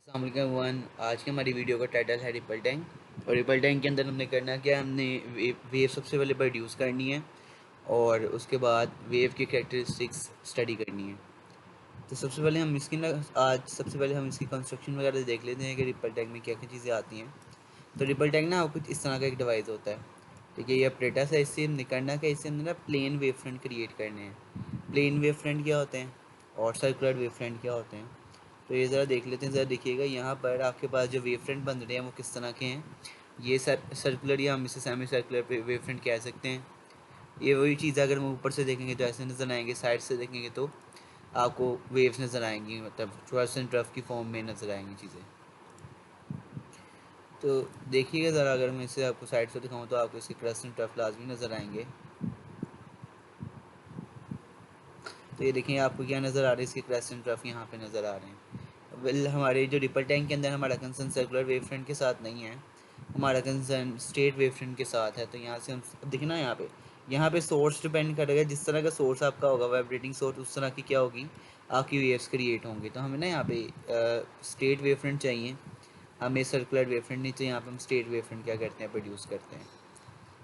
अस्सलाम वालेकुम वन। आज की हमारी वीडियो का टाइटल है रिपल टैंक। और रिपल टैंक के अंदर हमने करना क्या, हमने वेव सबसे पहले प्रोड्यूस करनी है और उसके बाद वेव की कैरेक्टरिस्टिक्स स्टडी करनी है। तो सबसे पहले हम इसकी ना आज सबसे पहले हम इसकी कंस्ट्रक्शन वगैरह देख लेते हैं कि रिपल टैंक में क्या क्या चीज़ें आती हैं। तो रिपल टैंक ना कुछ इस तरह का एक डिवाइस होता है। ठीक है, ये अपरेटस है। इससे हमने करना क्या, इससे हमने ना प्लेन वेव फ्रंट क्रिएट करने हैं। प्लेन वेव फ्रंट क्या होते हैं और सर्कुलर वेव फ्रंट क्या होते हैं, तो ये ज़रा देख लेते हैं। ज़रा देखिएगा यहाँ पर आपके पास जो वेव फ्रंट बन रहे हैं वो किस तरह के हैं। ये सर्कुलर या हम इसे सेमी सर्कुलर वेव फ्रंट कह सकते हैं। ये वही चीज़ अगर हम ऊपर से देखेंगे तो ऐसे नज़र आएंगे, साइड से देखेंगे तो आपको वेव्स नज़र आएंगी, मतलब ट्वर्स एंड ट्रफ की फॉर्म में नज़र आएंगी चीज़ें। तो देखिएगा ज़रा, अगर मैं इसे आपको साइड से दिखाऊँ तो आपको इसके क्रस्ट एंड ट्रफ लाजमी नज़र आएंगे। तो ये देखिए आपको क्या नज़र आ रहा है, इसके क्रस्ट एंड ट्रफ यहाँ पे नज़र आ रहे हैं। वेल, हमारे जो रिपल टैंक के अंदर हमारा कंसर्न सर्कुलर वेव फ्रंट के साथ नहीं है, हमारा कंसर्न स्ट्रेट वेव फ्रंट के साथ है। तो यहाँ से हम देखना, यहाँ पे सोर्स डिपेंड करेगा। जिस तरह का सोर्स आपका होगा वाइब्रेटिंग सोर्स, उस तरह की क्या होगी आपकी वेव्स क्रिएट होंगी। तो हमें ना यहाँ पे स्ट्रेट वेव फ्रंट चाहिए, हमें सर्कुलर वेव फ्रंट नहीं चाहिए। यहाँ पे हम स्ट्रेट वेव फ्रंट क्या करते हैं, प्रोड्यूस करते हैं।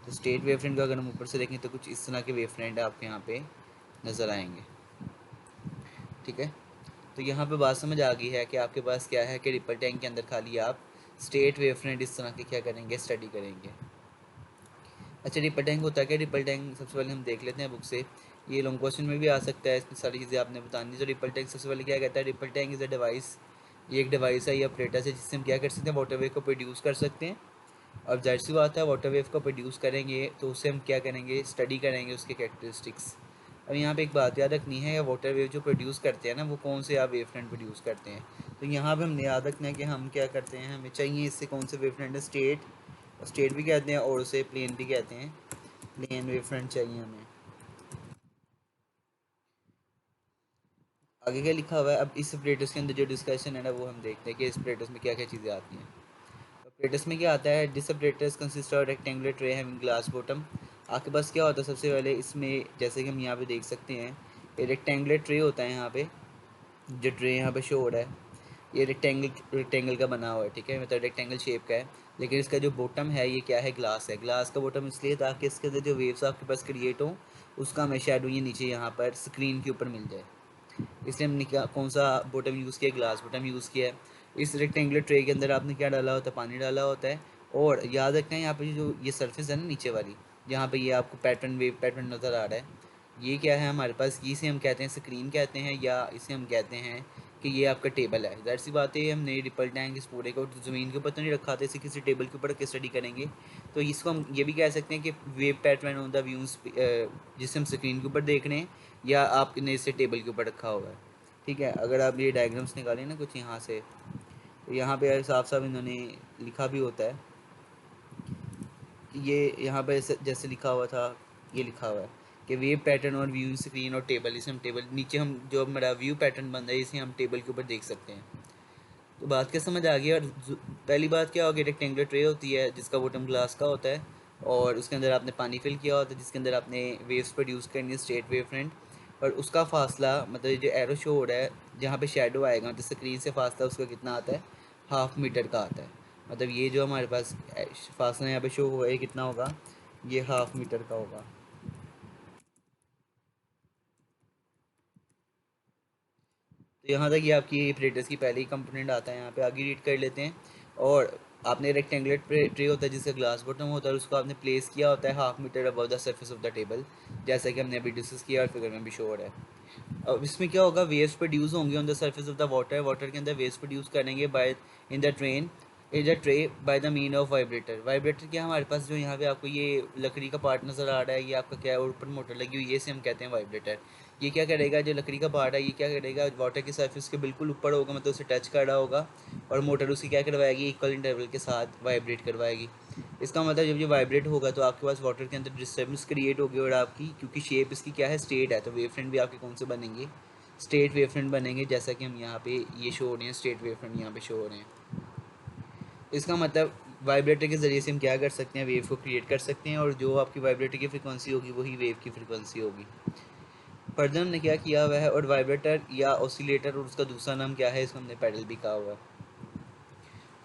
तो स्ट्रेट वेव फ्रंट का अगर हम ऊपर से देखें तो कुछ इस तरह के वेव फ्रंट आपके यहाँ पे नज़र आएंगे। ठीक है, तो यहाँ पे बात समझ आ गई है कि आपके पास क्या है कि रिपल टैंक के अंदर खाली आप स्ट्रेट वेव फ्रंट इस तरह के क्या करेंगे, स्टडी करेंगे। अच्छा, रिपल टैंक होता है क्या? रिपल टैंक सबसे पहले हम देख लेते हैं बुक से। ये लॉन्ग क्वेश्चन में भी आ सकता है, इसमें सारी चीज़ें आपने बतानी। तो रिपल टैंक सबसे पहले क्या कहता है, ripple tank is a device. ये एक डिवाइस है, ये ऑपरेटर्स है, जिससे हम क्या कर सकते हैं, वाटर वेव को प्रोड्यूस कर सकते हैं। अब जाहिर सी बात है, वाटर वेव को प्रोड्यूस करेंगे तो उससे हम क्या करेंगे, स्टडी करेंगे उसके कैरेक्टरिस्टिक्स। अब यहाँ पे एक बात याद रखनी है, वाटर वेव जो प्रोड्यूस करते हैं ना, वो कौन से आप वेव फ्रंट प्रोड्यूस करते हैं। तो यहाँ पे हमने याद रखना है कि हम क्या करते हैं, हमें चाहिए इससे कौन से वेव फ्रंट है, स्टेट, स्टेट भी कहते हैं और उसे प्लेन भी कहते हैं। प्लेन वेव फ्रंट चाहिए हमें। आगे क्या लिखा हुआ है, अब इस सेपरेटर्स के अंदर जो डिस्कशन है ना, वो हम देखते हैं कि इस सेपरेटर्स में क्या क्या चीज़ें आती हैं। सेपरेटर्स में क्या आता है, this separators consist of rectangular tray having glass bottom. आपके पास क्या होता है सबसे पहले इसमें, जैसे कि हम यहाँ पे देख सकते हैं, ये रेक्टेंगुलर ट्रे होता है। यहाँ पे जो ट्रे यहाँ पे शो हो रहा है, ये रेक्टेंगल का बना हुआ है। ठीक है, मतलब रेक्टेंगल शेप का है, लेकिन इसका जो बॉटम है ये क्या है, ग्लास है। ग्लास का बॉटम इसलिए ताकि इसके अंदर जो वेव्स आपके पास क्रिएट हो, उसका हमें शेडो ये नीचे यहाँ पर स्क्रीन के ऊपर मिल जाए। इसलिए हमने क्या, कौन सा बॉटम यूज़ किया, ग्लास बॉटम यूज़ किया है। इस रेक्टेंगुलर ट्रे के अंदर आपने क्या डाला होता है, पानी डाला होता है। और याद रखना है, यहाँ पे जो ये सरफेस है ना नीचे वाली, जहाँ पे ये आपको पैटर्न, वेव पैटर्न नज़र आ रहा है, ये क्या है हमारे पास, ये इसे हम कहते हैं स्क्रीन कहते हैं, या इसे हम कहते हैं कि ये आपका टेबल है। ज़ाहिर सी बात है, हमने रिपल टैंक इस पूरे को ज़मीन के ऊपर तो नहीं रखा था, इसे किसी टेबल के ऊपर स्टडी करेंगे। तो इसको हम ये भी कह सकते हैं कि wave pattern on the views, जिसे हम स्क्रीन के ऊपर देख रहे हैं, या आपने इसे टेबल के ऊपर रखा हुआ है। ठीक है, अगर आप ये डायग्राम्स निकालें ना कुछ यहाँ से, तो यहाँ पे साफ साफ इन्होंने लिखा भी होता है। ये यहाँ पे जैसे लिखा हुआ था, ये लिखा हुआ है कि वेव पैटर्न और व्यू स्क्रीन और टेबल, इसे हम टेबल नीचे, हम जो हमारा व्यू पैटर्न बन रहा है इसे हम टेबल के ऊपर देख सकते हैं। तो बात क्या समझ आ गई। और पहली बात क्या होगी, रेक्टेंगुलर ट्रे होती है जिसका बॉटम ग्लास का होता है, और उसके अंदर आपने पानी फिल किया होता है, जिसके अंदर आपने वेव्स प्रोड्यूस करनी है, स्ट्रेट वेव फ्रंट। और उसका फासला, मतलब जो एरो शो हो रहा है, जहाँ पे शेडो आएगा, मतलब स्क्रीन से फासला उसका कितना आता है, 1/2 मीटर का आता है। मतलब ये जो हमारे पास फासला यहाँ पे शो हुआ है कितना होगा, ये 1/2 मीटर का होगा। तो यहाँ तक ये आपकी ऑपरेटर्स की पहले ही कंपोनेंट आता है। यहाँ पे आगे रीड कर लेते हैं। और आपने रेक्टेंगुलर ट्रे होता है जिसका ग्लास बॉटम होता है, और उसको आपने प्लेस किया होता है 1/2 metre above the surface of the table, जैसा कि हमने अभी डिस्कस किया और फिगर में भी शो हो रहा है। अब इसमें क्या होगा, वेव्स प्रोड्यूस होंगे on the surface of the water, water के अंदर वेव्स प्रोड्यूस करेंगे by in the train in the tray by the mean of vibrator. Vibrator क्या, हमारे पास जो यहाँ पे आपको ये लकड़ी का पार्ट नज़र आ रहा है, ये आपका क्या है, ऊपर मोटर लगी हुई है, इसे हम कहते हैं वाइब्रेटर। ये क्या करेगा, जो लकड़ी का पार्ट है ये क्या करेगा, वाटर की सरफेस के बिल्कुल ऊपर होगा, मतलब उसे टच कर रहा होगा, और मोटर उसकी क्या करवाएगी, इक्वल इंटरवल के साथ वाइब्रेट करवाएगी। इसका मतलब जब ये वाइब्रेट होगा तो आपके पास वाटर के अंदर डिस्टर्बेंस क्रिएट होगी, और आपकी क्योंकि शेप इसकी क्या है, स्ट्रेट है, तो वेव फ्रंट भी आपके कौन से बनेंगे, स्ट्रेट वेव फ्रंट बनेंगे, जैसा कि हम यहाँ पे ये शो हो रहे हैं, स्ट्रेट वेव फ्रंट यहाँ पे शो हो रहे हैं। इसका मतलब वाइब्रेटर के ज़रिए से हम क्या कर सकते हैं, वेव को क्रिएट कर सकते हैं, और जो आपकी वाइब्रेटर की फ्रिक्वेंसी होगी वही वेव की फ्रिक्वेंसी होगी। फर्दर हमने क्या किया हुआ है, और वाइब्रेटर या ऑसिलेटर, और उसका दूसरा नाम क्या है, इसको हमने पैडल भी कहा हुआ है।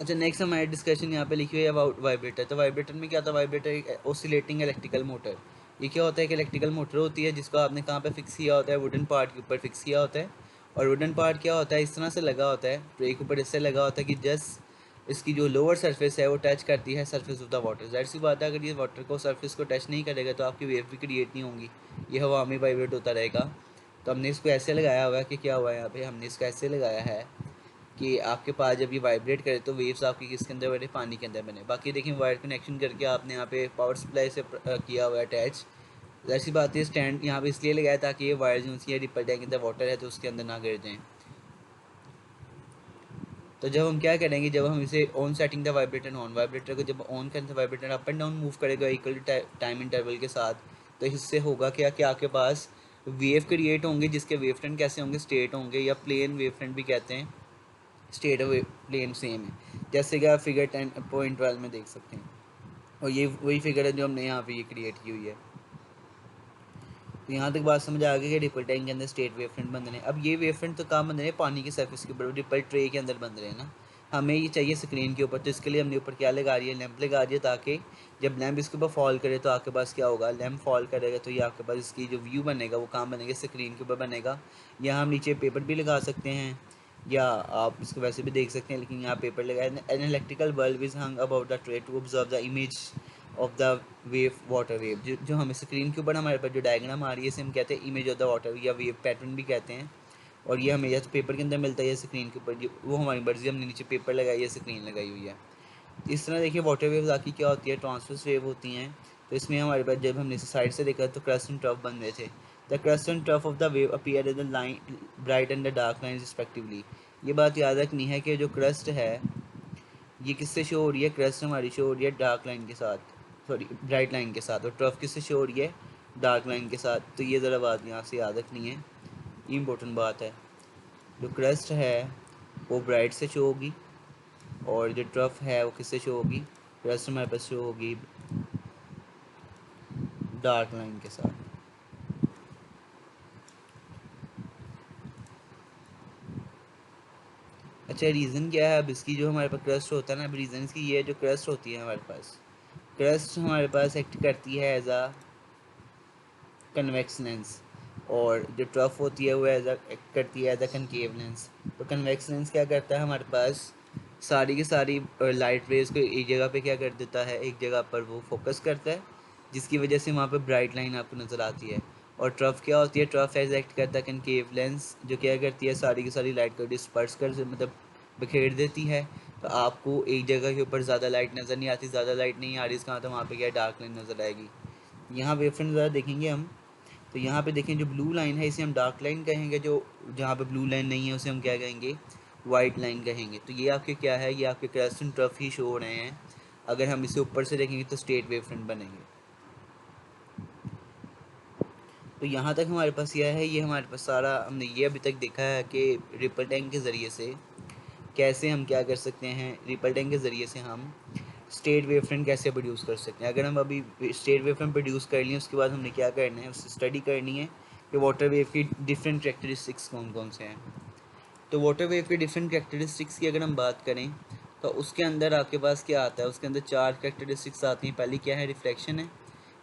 अच्छा, नेक्स्ट हमारी डिस्कशन यहाँ पे लिखी हुई है अबाउट वाइब्रेटर। तो वाइब्रेटर में क्या होता है? वाइब्रेटर एक ओसिलेटिंग इलेक्ट्रिकल मोटर। ये क्या होता है? एक इलेक्ट्रिकल मोटर होती है जिसको आपने कहाँ पे फिक्स किया होता है? वुडन पार्ट के ऊपर फिक्स किया होता है। और वुडन पार्ट क्या होता है? इस तरह से लगा होता है, ट्रे के ऊपर इससे लगा होता है कि जस्ट इसकी जो लोअर सरफेस है वो टच करती है सरफेस ऑफ द वाटर। ज़ाहिर सी बात है, अगर ये वाटर को सरफेस को टच नहीं करेगा तो आपकी वेव भी क्रिएट नहीं होंगी, ये हवा में वाइब्रेट होता रहेगा। तो हमने इसको ऐसे लगाया हुआ है कि क्या हुआ है यहाँ पे, हमने इसको ऐसे लगाया है कि आपके पास जब ये वाइब्रेट करे तो वेव्स आपकी किसके अंदर बने? पानी के अंदर बने। बाकी देखिए वायर कनेक्शन करके आपने यहाँ पे पावर सप्लाई से किया हुआ है अटैच। ऐसी बात है, स्टैंड यहाँ पे इसलिए लगाया ताकि ये वायर जो सी है रिपल टैंक के अंदर वाटर है तो उसके अंदर ना गिर जाएँ। तो जब हम क्या करेंगे, जब हम इसे on setting the vibrator on, vibrator को जब ऑन करें तो vibrator up and down move करेगा इक्वल टाइम इंटरवल के साथ। तो इससे होगा क्या कि आपके पास वेव क्रिएट होंगे जिसके वेव फ्रंट कैसे होंगे? स्ट्रेट होंगे, या प्लेन वेव फ्रंट भी कहते हैं। स्टेट वे प्लेन सेम है, जैसे कि आप फिगर 10.12 में देख सकते हैं। और ये वही फिगर है जो हमने यहाँ पे ये क्रिएट की हुई है। तो यहाँ तक बात समझ आ गई कि रिपल टैंक के अंदर स्टेट वेव फ्रंट बन रहे हैं। अब ये वेव फ्रंट तो कहाँ बन रहे हैं? पानी की सरफेस के ऊपर, रिपल ट्रे के अंदर बन रहे हैं ना। हमें ये चाहिए स्क्रीन के ऊपर, तो इसके लिए हमने ऊपर क्या लगा रही है? लैंप लगा रही है, ताकि जब लैंप इसके ऊपर फॉल करे तो आपके पास क्या होगा? लैंप फॉल करेगा तो ये आपके पास इसकी जो व्यू बनेगा वो कहाँ बनेगा? स्क्रीन के ऊपर बनेगा। यहाँ हम नीचे पेपर भी लगा सकते हैं, या आप इसको वैसे भी देख सकते हैं, लेकिन यहाँ पेपर लगाया। An electrical bulb is hung about the tray to observe the image of the wave, water wave. जो हमें स्क्रीन के ऊपर हमारे पास जो डायग्राम आ रही है इसे हम कहते हैं इमेज ऑफ द वाटर, या वेव पैटर्न भी कहते हैं। और ये हमें या तो पेपर के अंदर मिलता है या स्क्रीन के ऊपर, वो हमारी मर्जी, हमने नीचे पेपर लगाई या स्क्रीन लगाई हुई है। इस तरह देखिए वाटर वेव्स आकी क्या होती है? ट्रांसवर्स वेव होती हैं। तो इसमें हमारे पास जब हमने साइड से देखा तो क्रस्ट एंड ट्रफ बन रहे थे। The crest and trough of the wave appear as the line bright and the dark line respectively. ये बात याद रखनी है कि जो क्रस्ट है ये किससे शो हो रही है? क्रस्ट हमारी शो हो रही है डार्क लाइन के साथ, सॉरी ब्राइट लाइन के साथ। और ट्रफ किससे शो हो रही है? डार्क लाइन के साथ। तो ये ज़रा बात यहाँ से याद रखनी है, ये इंपॉर्टेंट बात है। जो क्रस्ट है वो ब्राइट से शो होगी, और जो ट्रफ है वो किससे शो होगी? क्रस्ट हमारे पास शो होगी डार्क लाइन के साथ। अच्छा, रीज़न क्या है अब इसकी? जो हमारे पास क्रस्ट होता है ना, अब रीज़न इसकी ये है, जो क्रस्ट होती है हमारे पास, क्रस्ट हमारे पास एक्ट करती है एज अ कन्वेक्स लेंस, और जो ट्रफ होती है वो एज अ करती है एज अ कनकेव लेंस। तो कन्वेक्स लेंस क्या करता है? हमारे पास सारी की सारी लाइट रेज को एक जगह पे क्या कर देता है? एक जगह पर वो फोकस करता है, जिसकी वजह से वहाँ पे ब्राइट लाइन आपको नज़र आती है। और ट्रफ क्या होती है? ट्रफ एज एक्ट करता है कनकेव लेंस, जो क्या करती है? सारी की सारी लाइट को डिस्पर्स कर, मतलब बिखेर देती है। तो आपको एक जगह के ऊपर ज़्यादा लाइट नज़र नहीं आती, ज़्यादा लाइट नहीं आ रही इसका, तो वहाँ पे क्या डार्क लाइन नज़र आएगी। यहाँ वेवफ्रंट ज़रा देखेंगे हम, तो यहाँ पे देखें जो ब्लू लाइन है इसे हम डार्क लाइन कहेंगे, जो जहाँ पे ब्लू लाइन नहीं है उसे हम क्या कहेंगे? वाइट लाइन कहेंगे। तो ये आपके क्या है? ये आपके crust and trough he show हो रहे हैं। अगर हम इसे ऊपर से देखेंगे तो स्ट्रेट वेव फ्रंट बनेंगे। तो यहाँ तक हमारे पास यह है, ये हमारे पास सारा हमने ये अभी तक देखा है कि रिपल टैंक के ज़रिए से कैसे हम क्या कर सकते हैं? रिपल टैंक के ज़रिए से हम स्टेट वेव फ्रंट कैसे प्रोड्यूस कर सकते हैं। अगर हम अभी स्टेट वेव फ्रंट प्रोड्यूस कर लिए उसके बाद हमने क्या करना है? उससे स्टडी करनी है कि वाटर वेव की डिफरेंट करेक्टरिस्टिक्स कौन कौन से हैं। तो वाटर वेव के डिफरेंट करेक्टरिस्टिक्स की अगर हम बात करें तो उसके अंदर आपके पास क्या आता है? उसके अंदर 4 करेक्टरिस्टिक्स आती हैं। पहली क्या है? रिफ्लेक्शन है।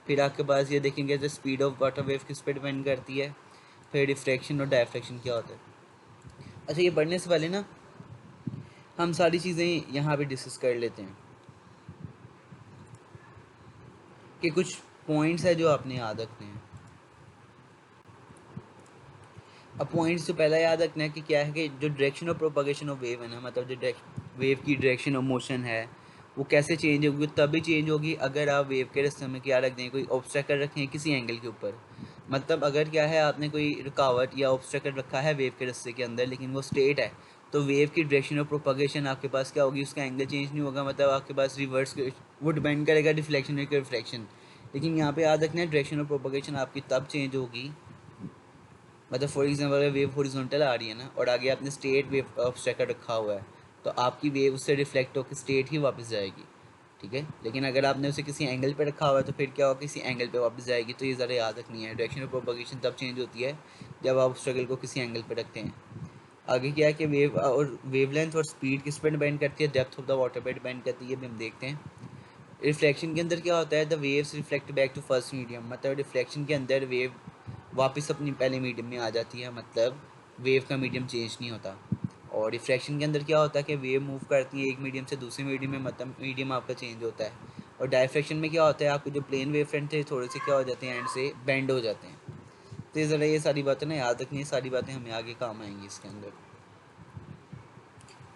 फिर आपके पास ये देखेंगे जो स्पीड ऑफ वाटर वेव किस पर डिपेंड करती है। फिर रिफ्रैक्शन और डायफ्रैक्शन क्या होता है। अच्छा, ये पढ़ने से पहले ना हम सारी चीज़ें यहाँ पे डिस्कस कर लेते हैं कि कुछ पॉइंट्स है जो आपने याद रखने हैं। अब पॉइंट्स से पहला याद रखना है कि क्या है कि जो direction of propagation of wave है ना, मतलब जो वेव की डायरेक्शन ऑफ मोशन है वो कैसे चेंज होगी? तभी चेंज होगी अगर आप वेव के रास्ते में क्या रख दें? कोई ऑब्स्टेकल रखें किसी एंगल के ऊपर। मतलब अगर क्या है, आपने कोई रुकावट या ऑब्स्टेकल रखा है वेव के रास्ते के अंदर लेकिन वो स्ट्रेट है, तो वेव की डायरेक्शन ऑफ प्रोपगेशन आपके पास क्या होगी? उसका एंगल चेंज नहीं होगा, मतलब आपके पास रिवर्स वो डिपेंड करेगा डिफ्लेक्शन और रिफ्लेक्शन। लेकिन यहाँ पे याद रखना है डायरेक्शन ऑफ प्रोपगेशन आपकी तब चेंज होगी, मतलब फॉर एग्जाम्पल अगर वेव हॉरिजॉन्टल आ रही है ना और आगे आपने स्ट्रेट वेव ऑब्स्टेकल रखा हुआ है, तो आपकी वेव उससे रिफ्लेक्ट होकर स्ट्रेट ही वापस जाएगी, ठीक है। लेकिन अगर आपने उसे किसी एंगल पे रखा हुआ है तो फिर क्या होगा? किसी एंगल पे वापस जाएगी। तो ये ज़रा याद रखनी है, डायरेक्शन ऑफ प्रोपगेशन तब चेंज होती है जब आप ऑब्स्टेकल को किसी एंगल पे रखते हैं। आगे क्या है कि वेवलेंथ और स्पीड किस पर डिपेंड करती है, डेप्थ ऑफ द वाटर पर डिपेंड करती है, ये भी हम देखते हैं। रिफ्लेक्शन के अंदर क्या होता है, the waves reflect back to first medium, मतलब रिफ्लेक्शन के अंदर वेव वापस अपनी पहले मीडियम में आ जाती है, मतलब वेव का मीडियम चेंज नहीं होता। और रिफ्लेक्शन के अंदर क्या होता है कि वेव मूव करती है एक मीडियम से दूसरे मीडियम में, मतलब मीडियम आपका चेंज होता है। और डायफ्रेक्शन में क्या होता है, आपके जो प्लेन वेव फ्रंट थे थोड़े से क्या हो जाते हैं, एंड से बेंड हो जाते हैं। तो ये ज़रा ये सारी बातें ना याद रखनी है, सारी बातें हमें आगे काम आएंगी इसके अंदर।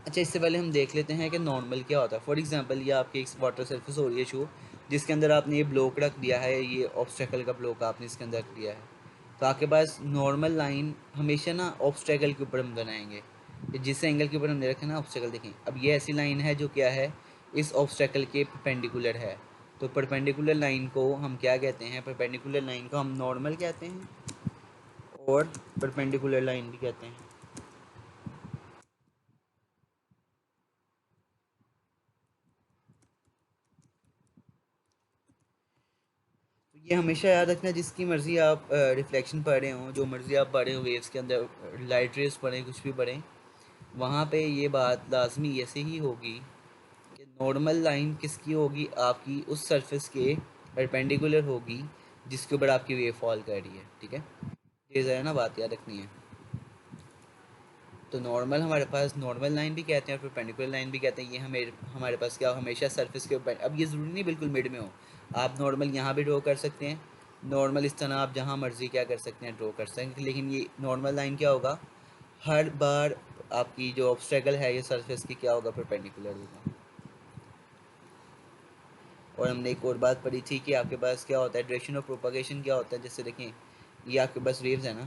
अच्छा, इससे पहले हम देख लेते हैं कि नॉर्मल क्या होता है। फॉर एग्जांपल ये आपकी एक वाटर सरफेस हो रही है शो, जिसके अंदर आपने ये ब्लॉक रख दिया है, ये ऑब्स्टेकल का ब्लॉक आपने इसके अंदर रख दिया है। तो आपके पास नॉर्मल लाइन हमेशा ना ऑब्स्टेकल के ऊपर हम बनाएंगे, जिस एंगल के ऊपर हमने रखा ना ऑब्स्टेकल, देखें अब ये ऐसी लाइन है जो क्या है, इस ऑब्स्टेकल के परपेंडिकुलर है। तो परपेंडिकुलर लाइन को हम क्या कहते हैं, परपेंडिकुलर लाइन को हम नॉर्मल कहते हैं और परपेंडिकुलर लाइन भी कहते हैं। तो ये हमेशा याद रखना, जिसकी मर्ज़ी आप रिफ्लेक्शन पढ़ रहे हो, जो मर्ज़ी आप पढ़े हो वेव्स के अंदर, लाइट रेस पढ़ें, कुछ भी पढ़ें, वहाँ पे ये बात लाजमी ऐसे ही होगी कि नॉर्मल लाइन किसकी होगी, आपकी उस सरफेस के परपेंडिकुलर होगी जिसके ऊपर आपकी वेव फॉल कर रही है, ठीक है। ये ज़रा ना बात याद रखनी है। तो नॉर्मल हमारे पास नॉर्मल लाइन भी कहते हैं और परपेंडिकुलर लाइन भी कहते हैं। ये हमें हमारे पास क्या हो, हमेशा सरफेस के ऊपर, अब ये ज़रूरी नहीं बिल्कुल मिड में हो, आप नॉर्मल यहाँ भी ड्रॉ कर सकते हैं, नॉर्मल इस तरह आप जहाँ मर्ज़ी क्या कर सकते हैं, ड्रॉ कर सकते हैं, लेकिन ये नॉर्मल लाइन क्या होगा, हर बार आपकी जो ऑब्स्टेकल है ये सरफेस की क्या होगा, परपेंडिकुलर होगा। और हमने एक और बात पढ़ी थी कि आपके पास क्या होता है, डायरेक्शन ऑफ प्रोपगेशन क्या होता है। जैसे देखें ये आपके पास वेव्स है ना,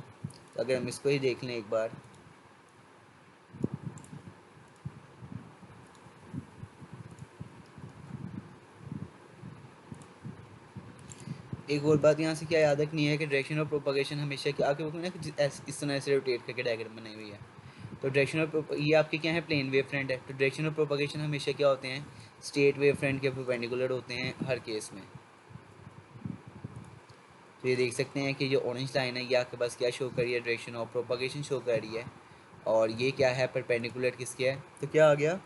तो अगर हम इसको ही देख लें एक बार, एक और बात यहाँ से क्या याद रखनी है कि डायरेक्शन ऑफ प्रोपगेशन हमेशा क्या आपके बुक में ना कुछ इस तरह से रोटेट करके डायग्राम बनाई हुई है। तो डायरेक्शन ऑफ ये आपके क्या है, प्लेन वेव फ्रंट है, तो डायरेक्शन ऑफ प्रोपगेशन हमेशा क्या होते हैं, स्ट्रेट वेव फ्रंट के परपेंडिकुलर होते हैं हर केस में। तो ये देख सकते हैं कि जो ऑरेंज लाइन है ये आपके पास क्या शो कर रही है, डायरेक्शन ऑफ प्रोपगेशन शो कर रही है, और ये क्या है, परपेंडिकुलर किसके है, तो क्या आ गया,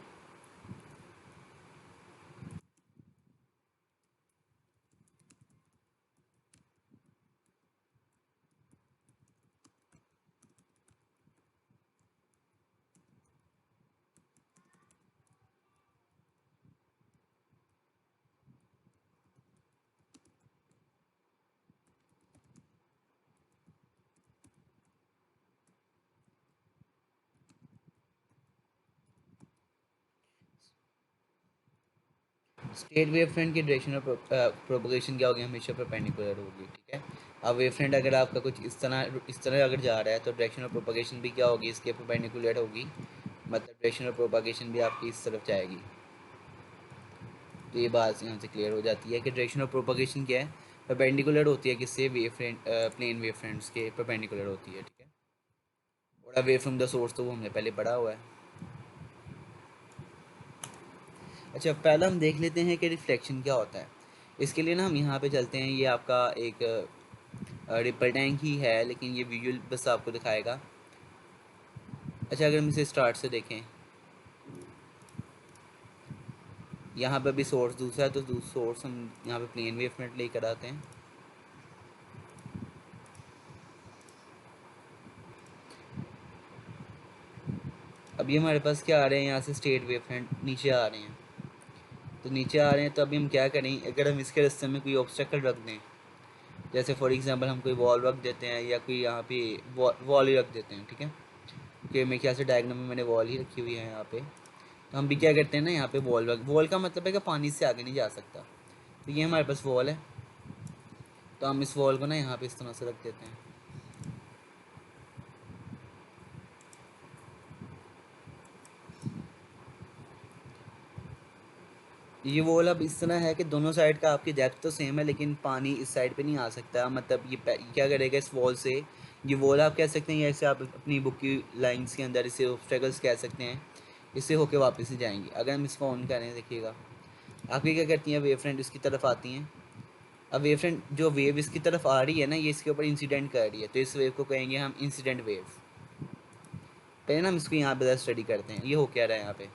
स्ट्रेट वेव फ्रंट की डायरेक्शन ऑफ प्रोपगेशन क्या होगी, हमेशा परपेंडिकुलर होगी, ठीक है। अब वेव फ्रंट अगर आपका कुछ इस तरह अगर जा रहा है तो डायरेक्शन ऑफ प्रोपगेशन भी क्या होगी, इसके परपेंडिकुलर होगी, मतलब डायरेक्शन ऑफ प्रोपगेशन भी आपकी इस तरफ जाएगी। तो ये बात यहाँ से क्लियर हो जाती है कि डायरेक्शन ऑफ प्रोपगेशन क्या है, परपेंडिकुलर होती है किससे, wave front, plane wave fronts के परपेंडिकुलर होती है, ठीक है। और अवे फ्रॉम द सोर्स तो वो हमने पहले पढ़ा हुआ है। अच्छा, पहला हम देख लेते हैं कि रिफ्लेक्शन क्या होता है। इसके लिए ना हम यहाँ पे चलते हैं, ये आपका एक रिपल टैंक ही है, लेकिन ये विजुअल बस आपको दिखाएगा। अच्छा, अगर हम इसे स्टार्ट से देखें, यहाँ पे भी सोर्स दूसरा है, तो दूसरा सोर्स हम यहाँ पे प्लेन वेव फ्रंट लेकर आते हैं। अभी हमारे पास क्या आ रहे हैं, यहाँ से स्ट्रेट वेव फ्रंट नीचे आ रहे हैं, तो नीचे आ रहे हैं, तो अभी हम क्या करें, अगर हम इसके रास्ते में कोई ऑब्स्टेकल रख दें, जैसे फॉर एग्जांपल हम कोई वॉल रख देते हैं या कोई यहाँ पे वॉल ही रख देते हैं, ठीक है, कि मेरे ख्याल से डायग्राम में मैंने वॉल ही रखी हुई है यहाँ पे। तो हम भी क्या करते हैं ना, यहाँ पे वॉल का मतलब है कि पानी से आगे नहीं जा सकता, तो ये हमारे पास वॉल है, तो हम इस वॉल को ना यहाँ पे इस तरह से रख देते हैं। ये वॉल अब इस तरह है कि दोनों साइड का आपकी डेप्थ तो सेम है, लेकिन पानी इस साइड पे नहीं आ सकता, मतलब ये क्या करेगा इस वॉल से, ये वॉल आप कह सकते हैं, या इसे आप अपनी बुक की लाइंस के अंदर इसे ऑब्स्टेकल्स कह सकते हैं, इससे होके वापस ही जाएंगी। अगर हम इसको ऑन करें, देखिएगा आपकी क्या करती हैं, वेव फ्रंट इसकी तरफ आती हैं। अब वेव फ्रंट जो वेव इसकी तरफ आ रही है ना, ये इसके ऊपर इंसिडेंट कर रही है, तो इस वेव को कहेंगे हम इंसिडेंट वेव। पहले ना हम इसको यहाँ पे स्टडी करते हैं ये हो क्या रहा है यहाँ पे।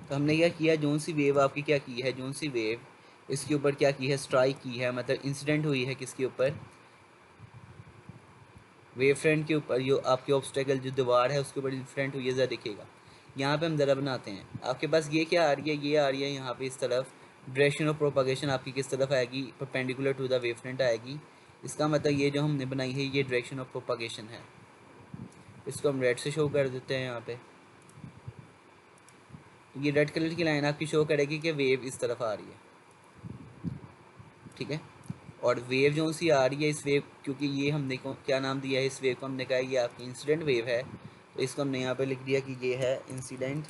तो हमने क्या किया, जोन सी वेव आपकी क्या की है, जोन सी वेव इसके ऊपर क्या की है, स्ट्राइक की है, मतलब इंसिडेंट हुई है किसके ऊपर, वेव फ्रंट के ऊपर। जो आपकी ऑब्स्टेकल जो दीवार है उसके ऊपर डिफरेंट हुई है, ज़रा दिखेगा। यहाँ पे हम ज़रा बनाते हैं, आपके पास ये क्या आ रही है, ये आ रही है यहाँ पे इस तरफ, डायरेक्शन ऑफ प्रोपागेशन आपकी किस तरफ आएगी, perpendicular to the wave front आएगी। इसका मतलब ये जो हमने बनाई है ये डायरेक्शन ऑफ प्रोपागेशन है। इसको हम रेड से शो कर देते हैं यहाँ पे। तो ये रेड कलर की लाइन आपकी शो करेगी कि वेव इस तरफ आ रही है, ठीक है। और वेव जो सी आ रही है इस वेव, क्योंकि ये हमने क्या नाम दिया है इस वेव को, हमने कहा ये आपकी इंसिडेंट वेव है, तो इसको हमने यहाँ पे लिख दिया कि ये है इंसिडेंट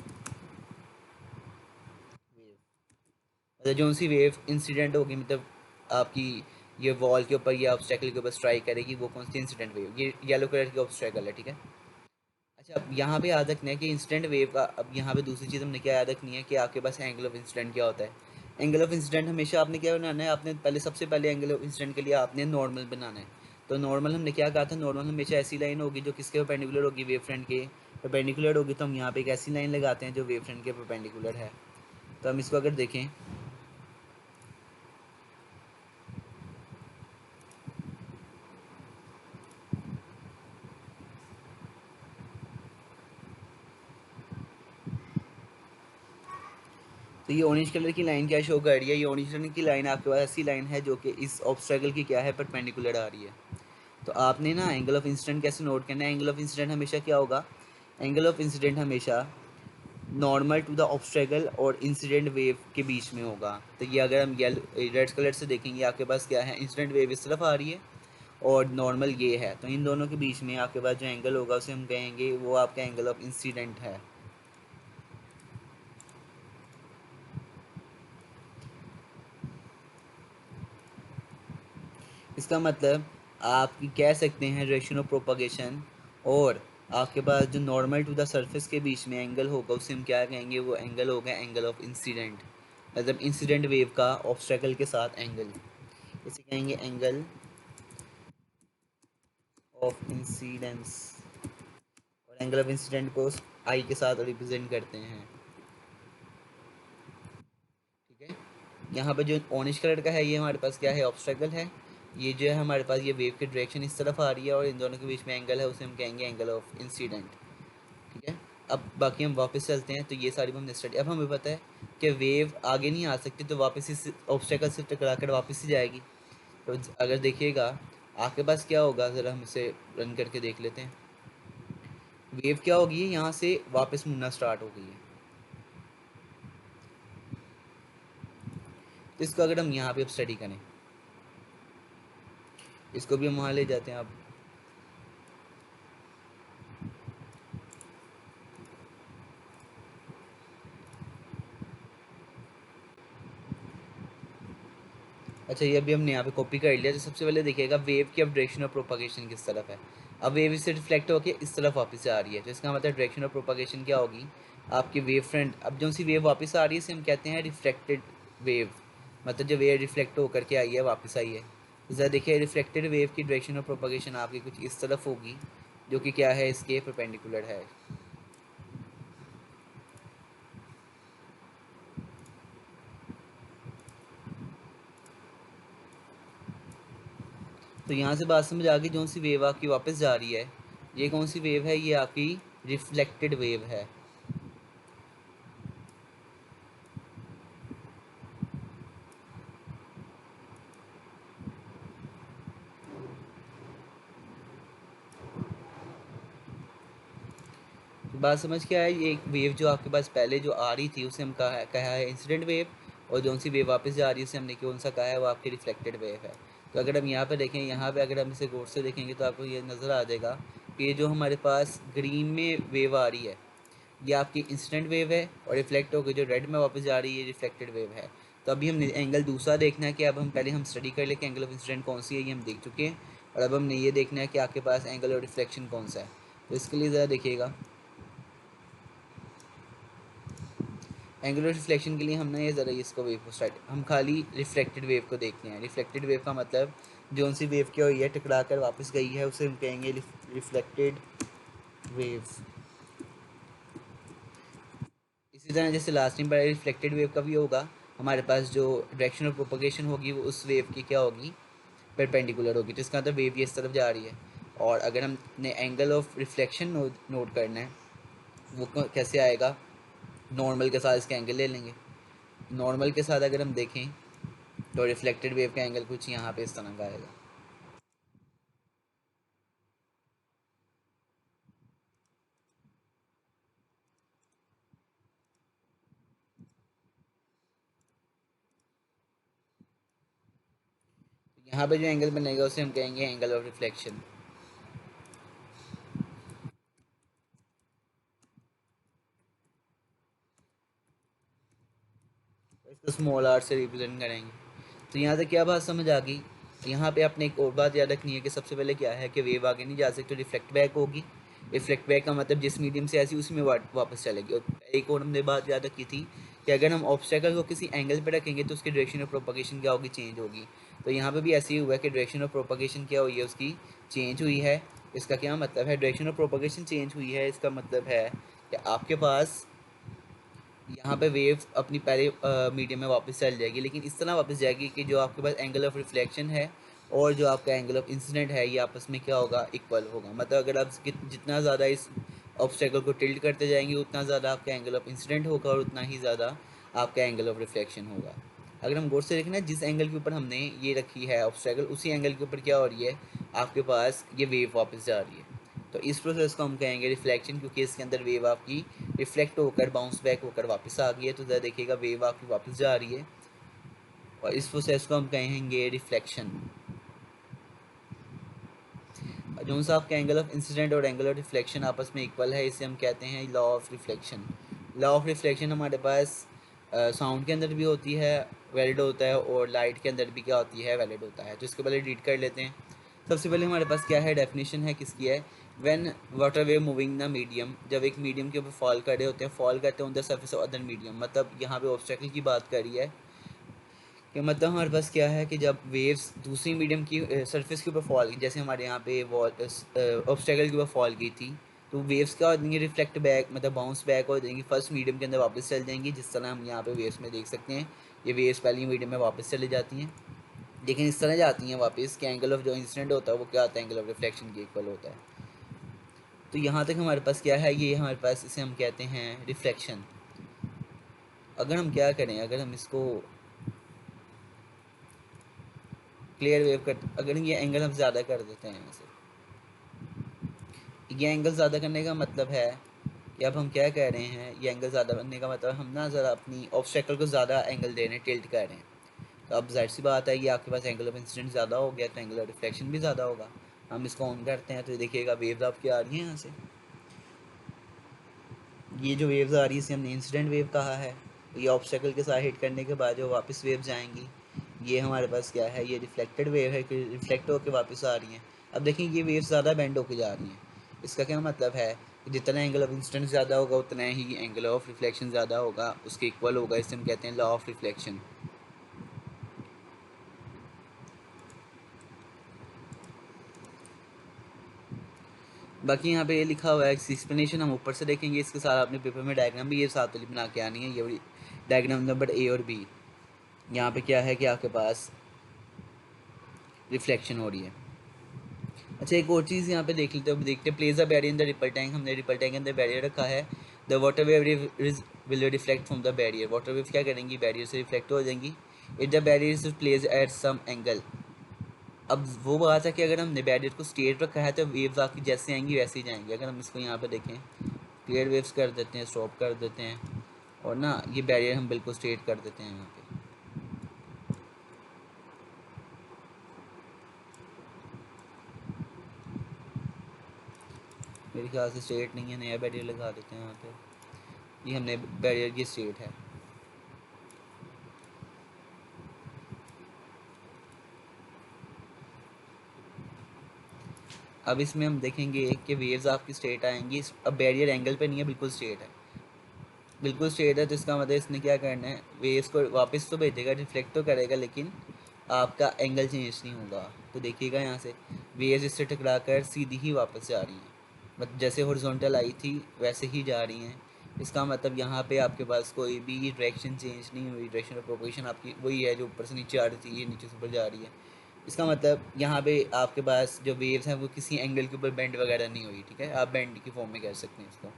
वेव। मतलब जो सी वेव इंसिडेंट होगी, मतलब आपकी ये वॉल के ऊपर या ऑब्स्टेकल के ऊपर स्ट्राइक करेगी, वो कौन सी इंसिडेंट वेव, ये येलो कलर की ऑब्स्टेकल है, ठीक है। अच्छा, अब यहाँ पे याद रखना है कि इंसिडेंट वेव का, अब यहाँ पे दूसरी चीज़ हमने क्या याद रखनी है कि आपके पास एंगल ऑफ इंसिडेंट क्या होता है। एंगल ऑफ इंसिडेंट हमेशा आपने क्या बनाना है, आपने पहले सबसे पहले एंगल ऑफ इंसिडेंट के लिए आपने नॉर्मल बनाना है। तो नॉर्मल हमने क्या कहा था, नॉर्मल हमेशा ऐसी लाइन होगी जो किसके परपेंडिकुलर होगी, वेव फ्रंट के परपेंडिकुलर होगी। तो हम यहाँ पे एक ऐसी लाइन लगाते हैं जो वेव फ्रंट के परपेंडिकुलर है। तो हम इसको अगर देखें, तो ये ऑरेंज कलर की लाइन क्या शो कर रही है, ये ऑरेंज कलर की लाइन आपके पास ऐसी लाइन है जो कि इस ऑब्स्टेकल की क्या है, परपेंडिकुलर आ रही है। तो आपने ना एंगल ऑफ इंसिडेंट कैसे नोट करना है, एंगल ऑफ इंसिडेंट हमेशा क्या होगा, एंगल ऑफ इंसिडेंट हमेशा नॉर्मल टू द ऑब्स्टेकल और इंसिडेंट वेव के बीच में होगा। तो ये अगर हम येलो रेड कलर से देखेंगे, आपके पास क्या है, इंसिडेंट वेव इस तरफ आ रही है और नॉर्मल ये है, तो इन दोनों के बीच में आपके पास जो एंगल होगा उसे हम कहेंगे वो आपका एंगल ऑफ इंसिडेंट है। इसका मतलब आप कह सकते हैं डायरेक्शन ऑफ प्रोपगेशन और आपके पास जो नॉर्मल टू द सरफेस के बीच में एंगल होगा उसे हम क्या कहेंगे, वो एंगल होगा एंगल ऑफ इंसिडेंट। मतलब इंसिडेंट वेव का ऑब्स्टेकल के साथ एंगल, इसे कहेंगे एंगल ऑफ इंसिडेंस। और एंगल ऑफ इंसिडेंट को आई के साथ रिप्रेजेंट करते हैं, ठीक है। यहाँ पर जो ऑरेंज कलर का है ये हमारे पास क्या है, ऑब्स्टेकल है। ये जो है हमारे पास ये वेव की डायरेक्शन इस तरफ आ रही है और इन दोनों के बीच में एंगल है, उसे हम कहेंगे एंगल ऑफ इंसिडेंट, ठीक है। अब बाकी हम वापस चलते हैं, तो ये सारी हमने स्टडी, अब हमें पता है कि वेव आगे नहीं आ सकती, तो वापस इस ऑब्स्टेकल से टकरा कर वापस ही जाएगी। तो अगर देखिएगा आपके पास क्या होगा, ज़रा हम इसे रन करके देख लेते हैं। वेव क्या होगी, यहाँ से वापस मुड़ना स्टार्ट हो गई है। तो इसको अगर हम यहाँ पे अब स्टडी करें, इसको भी हम वहाँ ले जाते हैं अब। अच्छा, ये अभी हमने यहाँ पे कॉपी कर लिया। तो सबसे पहले देखिएगा वेव की अब डायरेक्शन ऑफ प्रोपागेशन किस तरफ है। अब वेव इससे रिफ्लेक्ट होकर इस तरफ वापस आ रही है, तो इसका मतलब डायरेक्शन ऑफ प्रोपागेशन क्या होगी, आपकी वेव फ्रंट, अब जो सी वेव वापस आ रही है इसे हम कहते हैं रिफ्लेक्टेड वेव। मतलब जो वेव रिफ्लेक्ट होकर के आई है वापस आई है। तो ज़रा देखिए रिफ्लेक्टेड वेव की डायरेक्शन ऑफ प्रोपागेशन आपकी कुछ इस तरफ होगी, जो कि क्या है, इसके परपेंडिकुलर है। तो यहाँ से बात समझ आ गई, जो सी वेव आपकी वापस जा रही है ये कौन सी वेव है, ये आपकी रिफ्लेक्टेड वेव है। बात समझ के आया, ये एक वेव जो आपके पास पहले जो आ रही थी उसे हम कहा है इंसिडेंट वेव, और जो सी वेव वापस जा रही है उसे हमने कौन सा कहा है, वो आपकी रिफ्लेक्टेड वेव है। तो अगर हम यहाँ पे देखें, यहाँ पे अगर हम इसे गौर से देखेंगे तो आपको ये नज़र आ जाएगा कि ये जो हमारे पास ग्रीन में वेव आ रही है ये आपकी इंसिडेंट वेव है, और रिफ्लेक्ट होकर जो रेड में वापस जा रही है ये रिफ्लेक्टेड वेव है। तो अभी हमने एंगल दूसरा देखना है कि अब हम पहले हम स्टडी कर ले कि एंगल ऑफ इंसिडेंट कौन सी है, ये हम देख चुके हैं। और अब हमने ये देखना है कि आपके पास एंगल ऑफ रिफ्लेक्शन कौन सा है। तो इसके लिए ज़रा देखिएगा, एंगुलर रिफ्लेक्शन के लिए हमने ये ज़रा इसको वेव को स्टार्ट, हम खाली रिफ्लेक्टेड वेव को देखते हैं। रिफ्लेक्टेड वेव का मतलब जो सी वेव क्या हुई है टकरा कर वापस गई है उसे हम कहेंगे रिफ्लेक्टेड वेव। इसी तरह जैसे लास्ट टाइम पर रिफ्लेक्टेड वेव का भी होगा, हमारे पास जो डायरेक्शन ऑफ प्रोपगेशन होगी वो उस वेव की क्या होगी, परपेंडिकुलर होगी, तो इसका मतलब वेव ये इस तरफ जा रही है। और अगर हमने एंगल ऑफ रिफ्लेक्शन नोट करना है वो कैसे आएगा, नॉर्मल के साथ इसका एंगल ले लेंगे। नॉर्मल के साथ अगर हम देखें तो रिफ्लेक्टेड वेव का एंगल कुछ यहाँ पे इस तरह का आएगा। यहाँ पे जो एंगल बनेगा उसे हम कहेंगे एंगल ऑफ रिफ्लेक्शन। इसको स्मॉल आर से रिप्रेजेंट करेंगे। तो यहाँ तक क्या बात समझ आ गई। यहाँ पे आपने एक और बात याद रखनी है कि सबसे पहले क्या है कि वेव आगे नहीं जा सकती, रिफ्लेक्ट बैक होगी। रिफ्लेक्ट बैक का मतलब जिस मीडियम से ऐसी उसी में वापस चलेगी। और एक और हमने बात याद रखी थी कि अगर हम ऑब्स्टेकल को किसी एंगल पर रखेंगे तो उसकी डायरेक्शन ऑफ प्रोपगेशन क्या होगी, चेंज होगी। तो यहाँ पे भी ऐसे ही हुआ है कि डायरेक्शन ऑफ प्रोपगेशन क्या हुई है, उसकी चेंज हुई है। इसका क्या मतलब है, डायरेक्शन ऑफ प्रोपगेशन चेंज हुई है, इसका मतलब है कि आपके पास यहाँ पे वेव अपनी पहले मीडियम में वापस चल जाएगी, लेकिन इस तरह वापस जाएगी कि जो आपके पास एंगल ऑफ रिफ्लेक्शन है और जो आपका एंगल ऑफ इंसिडेंट है ये आपस में क्या होगा, इक्वल होगा। मतलब अगर आप जितना ज़्यादा इस ऑब्स्टेकल को टिल्ट करते जाएंगे उतना ज़्यादा आपका एंगल ऑफ इंसिडेंट होगा और उतना ही ज़्यादा आपका एंगल ऑफ रिफ्लेक्शन होगा। अगर हम गौर से देखें ना, जिस एंगल के ऊपर हमने ये रखी है ऑब्स्टेकल, उसी एंगल के ऊपर क्या हो रही है, आपके पास ये वेव वापस जा रही है। तो इस प्रोसेस को हम कहेंगे रिफ्लेक्शन, क्योंकि इसके अंदर वेव आपकी रिफ्लेक्ट होकर बाउंस बैक होकर वापस आ गई है। तो ज़रा देखिएगा वेव आपकी वापस जा रही है और इस प्रोसेस को हम कहेंगे रिफ्लेक्शन। जो सा आपका एंगल ऑफ इंसिडेंट और एंगल ऑफ रिफ्लेक्शन आपस में इक्वल है इसे हम कहते हैं law of reflection. Law of reflection हमारे पास साउंड के अंदर भी होती है, वैलिड होता है, और लाइट के अंदर भी क्या होती है, वैलिड होता है। तो इसके पहले रीड कर लेते हैं। सबसे पहले हमारे पास क्या है, डेफिनेशन है किसकी है, when water wave moving the medium, जब एक मीडियम के ऊपर फॉल कर रहे होते हैं, फॉल करते हैं on the surface of other medium, मतलब यहाँ पे ऑब्स्टेकल की बात करी है कि मतलब हमारे पास क्या है कि जब वेव्स दूसरी मीडियम की सरफेस के ऊपर फॉल, जैसे हमारे यहाँ पे वॉल ऑब्स्टेकल के ऊपर फॉल की थी, तो वेव्स क्या हो जाएंगी, रिफ्लेक्ट बैक, मतलब बाउंस बैक हो जाएंगी, फर्स्ट मीडियम के अंदर वापस चल जाएंगी। जिस तरह हम यहाँ पे वेव्स में देख सकते हैं, ये वेव्स पहली मीडियम में वापस चली जाती हैं, लेकिन इस तरह जाती हैं वापस कि एंगल ऑफ जो इंसिडेंट होता है वो क्या होता है, एंगल ऑफ रिफ्लेक्शन के इक्वल होता है। तो यहाँ तक हमारे पास क्या है, ये हमारे पास इसे हम कहते हैं रिफ्लेक्शन। अगर हम क्या करें, अगर हम इसको क्लियर वेव कर, अगर ये एंगल हम ज़्यादा कर देते हैं यहाँ से, ये एंगल ज़्यादा करने का मतलब है कि अब हम क्या कह रहे हैं, ये एंगल ज़्यादा करने का मतलब हम ना ज़रा अपनी ऑब्स्टेकल को ज़्यादा एंगल दे रहे हैं, टिल्ट कर रहे हैं। तो अब जाहिर सी बात है कि आपके पास एंगल ऑफ इंसिडेंट ज़्यादा हो गया तो एंगल ऑफ रिफ्लेक्शन भी ज़्यादा होगा। हम इसको ऑन करते हैं तो देखिएगा वेव्स आपकी आ रही हैं यहाँ से, ये जो वेव्स आ रही है इसे हमने इंसिडेंट वेव कहा है। ये ऑब्स्टेकल के साथ हिट करने के बाद जो वापस वेव्स आएंगी, ये हमारे पास क्या है, ये रिफ्लेक्टेड वेव है कि रिफ्लेक्ट होकर वापस आ रही हैं। अब देखें ये वेव्स ज़्यादा बेंड होकर जा रही हैं, इसका क्या मतलब है कि जितना एंगल ऑफ इंसिडेंट ज़्यादा होगा उतना ही एंगल ऑफ रिफ्लेक्शन ज़्यादा होगा, उसके इक्वल होगा। इसे हम कहते हैं लॉ ऑफ रिफ्लेक्शन। बाकी यहाँ पे ये लिखा हुआ है, एक्सप्लेनेशन हम ऊपर से देखेंगे, इसके साथ अपने पेपर में डायग्राम भी ये साथ वाली बना के आनी है। ये डायग्राम नंबर ए और बी, यहाँ पे क्या है कि आपके पास रिफ्लेक्शन हो रही है। अच्छा एक और चीज़ यहाँ पे देख लेते हैं, देखते place a barrier in the ripple tank, हमने रिपल टैंक के अंदर बैरियर रखा है। The water wave will reflect from the barrier, water wave क्या करेंगी, बैरियर से रिफ्लेक्ट हो जाएंगी। It the barrier is place at some angle. अब वो बात है कि अगर हमने बैरियर को स्ट्रेट रखा है तो वेव्स आपकी जैसे आएंगी वैसे ही जाएंगी। अगर हम इसको यहाँ पे देखें, क्लियर वेव्स कर देते हैं, स्टॉप कर देते हैं, और ना ये बैरियर हम बिल्कुल स्ट्रेट कर देते हैं यहाँ पे। मेरे ख्याल से स्ट्रेट नहीं है, नया बैरियर लगा देते हैं यहाँ पे। ये हमने बैरियर की स्ट्रेट है। अब इसमें हम देखेंगे कि वेव्स आपकी स्ट्रेट आएंगी। अब बैरियर एंगल पे नहीं है, बिल्कुल स्ट्रेट है, बिल्कुल स्ट्रेट है। तो इसका मतलब इसने क्या करना है, वेव्स को वापस तो भेजेगा, रिफ्लेक्ट तो करेगा, लेकिन आपका एंगल चेंज नहीं होगा। तो देखिएगा यहाँ से वेव्स इससे टकरा कर सीधी ही वापस जा रही हैं, मतलब जैसे हॉरिजॉन्टल आई थी वैसे ही जा रही हैं। इसका मतलब यहाँ पे आपके पास कोई भी डायरेक्शन चेंज नहीं हुई, डायरेक्शन ऑफ प्रोपोगेशन आपकी वही है जो ऊपर से नीचे आ रही थी, ये नीचे से ऊपर जा रही है। इसका मतलब यहाँ पे आपके पास जो वेव्स हैं वो किसी एंगल के ऊपर बेंड वगैरह नहीं हुई, ठीक है। आप बेंड की फॉर्म में कह सकते हैं इसको।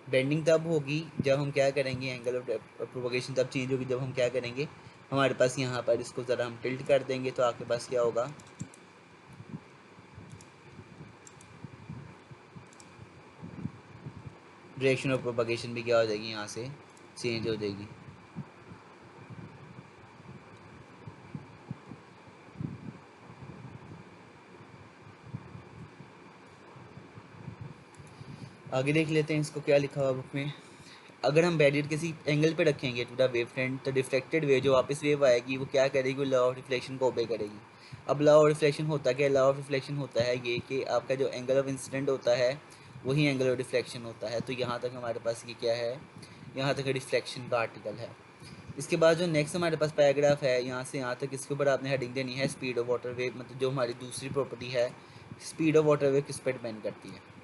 बेंडिंग तब होगी जब हम क्या करेंगे, एंगल ऑफ प्रोपोगेशन तब चेंज होगी जब हम क्या करेंगे, हमारे पास यहाँ पर इसको ज़रा हम टिल्ट कर देंगे तो आपके पास क्या होगा, डायरेक्शन ऑफ प्रोपोगेशन भी क्या हो जाएगी, यहाँ से चेंज हो जाएगी। आगे देख लेते हैं इसको क्या लिखा हुआ बुक में। अगर हम बैरियर किसी एंगल पे रखेंगे टू द वेव फ्रंट, तो डिफ्लेक्टेड वेव जो वापस वेव आएगी वो क्या करेगी, लॉ ऑफ रिफ्लेक्शन को ओबे करेगी। अब लॉ ऑफ रिफ्लेक्शन होता क्या है, लॉ ऑफ रिफ्लेक्शन होता है ये कि आपका जो एंगल ऑफ इंसिडेंट होता है वही एंगल ऑफ रिफ्लेक्शन होता है। तो यहाँ तक हमारे पास ये क्या है, यहाँ तक रिफ्लेक्शन का आर्टिकल है। इसके बाद जो नेक्स्ट हमारे पास पैराग्राफ है, यहाँ से यहाँ तक इसके ऊपर आपने हेडिंग देनी है स्पीड ऑफ वाटर वेव, मतलब जो हमारी दूसरी प्रॉपर्टी है, स्पीड ऑफ वाटर वेव किस पर डिपेंड करती है।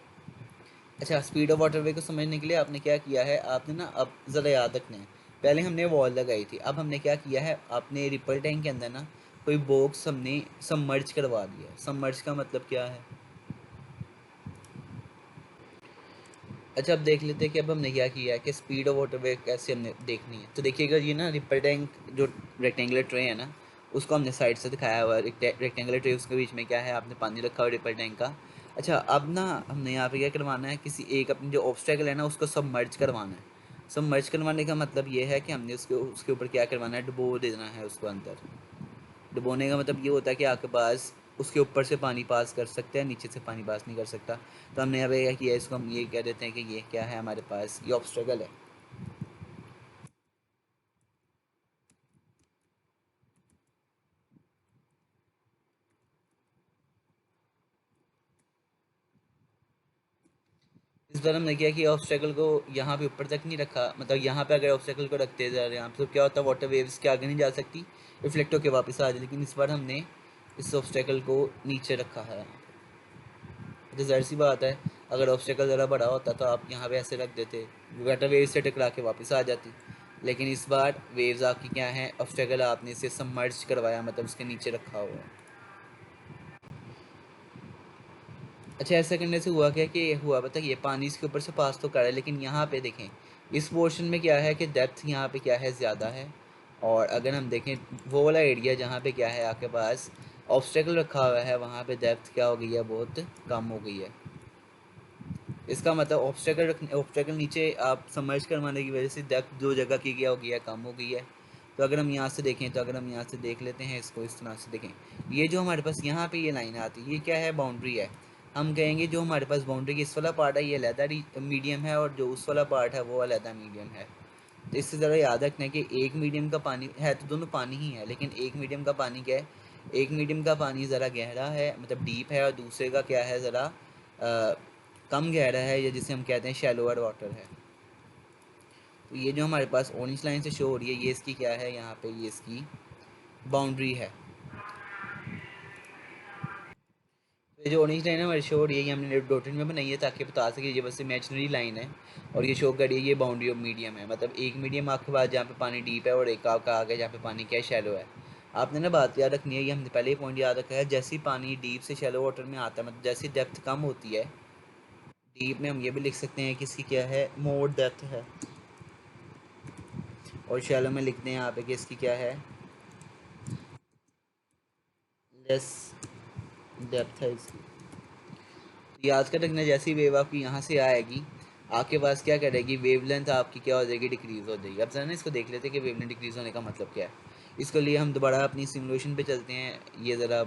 अच्छा, स्पीड ऑफ वाटरवे को समझने के लिए आपने क्या किया है, आपने ना अब ज़रा याद रखना है, पहले हमने वॉल लगाई थी, अब हमने क्या किया है, आपने रिपल टैंक के अंदर ना कोई बॉक्स हमने सबमर्ज करवा दिया है। सबमर्ज का मतलब क्या है, अच्छा अब देख लेते हैं कि अब हमने क्या किया है कि स्पीड ऑफ वाटरवे कैसे हमने देखनी है। तो देखिएगा ये ना रिपल टैंक जो रेक्टेंगुलर ट्रे है ना, उसको हमने साइड से दिखाया हुआ है। रेक्टेंगुलर ट्रे उसके बीच में क्या है, आपने पानी रखा हुआ रिपल टैंक का। अच्छा अब ना हमने यहाँ पे क्या करवाना है, किसी एक अपनी जो ऑब्स्टेकल है ना उसको सबमर्ज करवाना है। सबमर्ज करवाने का मतलब ये है कि हमने उसके उसके ऊपर क्या करवाना है, डुबो देना है उसको अंदर। डुबोने का मतलब ये होता है कि आपके पास उसके ऊपर से पानी पास कर सकते हैं, नीचे से पानी पास नहीं कर सकता। तो हमने यहाँ पे क्या किया, इसको हम ये कह देते हैं कि ये क्या है, हमारे पास ये ऑब्स्टेकल है। इस बार हमने क्या किया, ऑब्स्टेकल को यहाँ पे ऊपर तक नहीं रखा, मतलब यहाँ पे अगर ऑब्स्टेकल को रखते जा रहे हैं आप तो क्या होता है, वाटर वेव्स के आगे नहीं जा सकती, रिफ्लेक्ट होकर वापस आ जाए। लेकिन इस बार हमने इस ऑब्स्टेकल को नीचे रखा है। तो जाहिर सी बात है, अगर ऑब्स्टेकल ज़रा बड़ा होता तो आप यहाँ पे ऐसे रख देते, वाटर वेव से टकरा के वापस आ जाती। लेकिन इस बार वेव्स आपकी क्या है, ऑब्स्टेकल आपने इसे सबमर्ज करवाया, मतलब उसके नीचे रखा हुआ है। अच्छा ऐसा करने से हुआ क्या कि हुआ पता है, ये पानी इसके ऊपर से पास तो कर रहा है, लेकिन यहाँ पे देखें इस पोर्शन में क्या है कि डेप्थ यहाँ पे क्या है, ज़्यादा है। और अगर हम देखें वो वाला एरिया जहाँ पे क्या है आपके पास ऑब्स्टेकल रखा हुआ है, वहाँ पे डेप्थ क्या हो गई है, बहुत कम हो गई है। इसका मतलब ऑब्स्टेकल नीचे आप समर्ज करवाने की वजह से डेप्थ जो जगह की गया हो गया, कम हो गई है। तो अगर हम यहाँ से देखें, तो अगर हम यहाँ से देख लेते हैं इसको, इस तरह से देखें, ये जो हमारे पास यहाँ पे ये लाइन आती है, ये क्या है, बाउंड्री है। हम कहेंगे जो हमारे पास बाउंड्री की इस वाला पार्ट है ये अलहदा मीडियम है, और जो उस वाला पार्ट है वो अलहदा मीडियम है। तो इससे ज़रा याद रखना है कि एक मीडियम का पानी है, तो दोनों पानी ही है, लेकिन एक मीडियम का पानी क्या है, एक मीडियम का पानी ज़रा गहरा है, मतलब डीप है, और दूसरे का क्या है, ज़रा कम गहरा है, या जिसे हम कहते हैं शैलोअर वाटर है। तो ये जो हमारे पास ऑरेंज लाइन से शो हो रही है, ये इसकी क्या है, यहाँ पे ये इसकी बाउंड्री है। तो ये जो ऑरेंज लाइन है हमारी शो हो रही है, ये हमने डॉटेड में बनाई है ताकि बता सके ये बस इमेजिनरी लाइन है, और ये शो कर रही है ये बाउंड्री ऑफ मीडियम है, मतलब एक मीडियम आपके पास जहाँ पे पानी डीप है, और एक आपका आगे जहाँ पे पानी क्या है, शैलो है। आपने ना बात याद रखनी है, ये हमने पहले ही पॉइंट याद रखा है, जैसे ही पानी डीप से शैलो वाटर में आता है, मतलब जैसी डेप्थ कम होती है, डीप में हम ये भी लिख सकते हैं कि इसकी क्या है, मोर डेप्थ है, और शैलो में लिखते हैं यहाँ पे कि इसकी क्या है, लेस डेप्थ है इसकी। तो याद कर रखना, जैसी वेव आपकी यहाँ से आएगी, आपके पास क्या करेगी, वेवलेंथ आपकी क्या हो जाएगी, डिक्रीज़ हो जाएगी। अब जरा ना इसको देख लेते हैं कि वेवलेंथ डिक्रीज़ होने का मतलब क्या है। इसके लिए हम दोबारा अपनी सिमुलेशन पे चलते हैं, ये ज़रा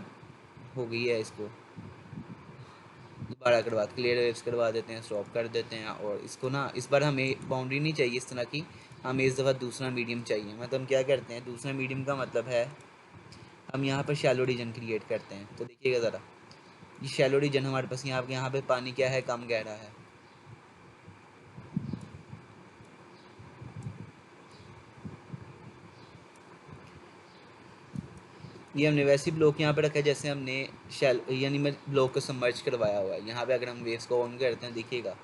हो गई है, इसको दोबारा करवा क्लियर वेव्स करवा देते हैं, स्टॉप कर देते हैं, और इसको ना इस बार हमें बाउंड्री नहीं चाहिए इस तरह की, हमें इस दफ़ा दूसरा मीडियम चाहिए। मतलब हम क्या करते हैं, दूसरा मीडियम का मतलब है हम यहाँ पर शैलो रीजन क्रिएट करते हैं। तो देखिएगा ज़रा, ये शैलो रीजन हमारे पास यहाँ पे पानी क्या है, कम गहरा है। ये हमने वैसे ही ब्लॉक यहाँ पे रखा है जैसे हमने शेल यानी मैं ब्लॉक को सबमर्ज करवाया हुआ है। यहाँ पे अगर हम वेव्स को ऑन करते हैं देखिएगा,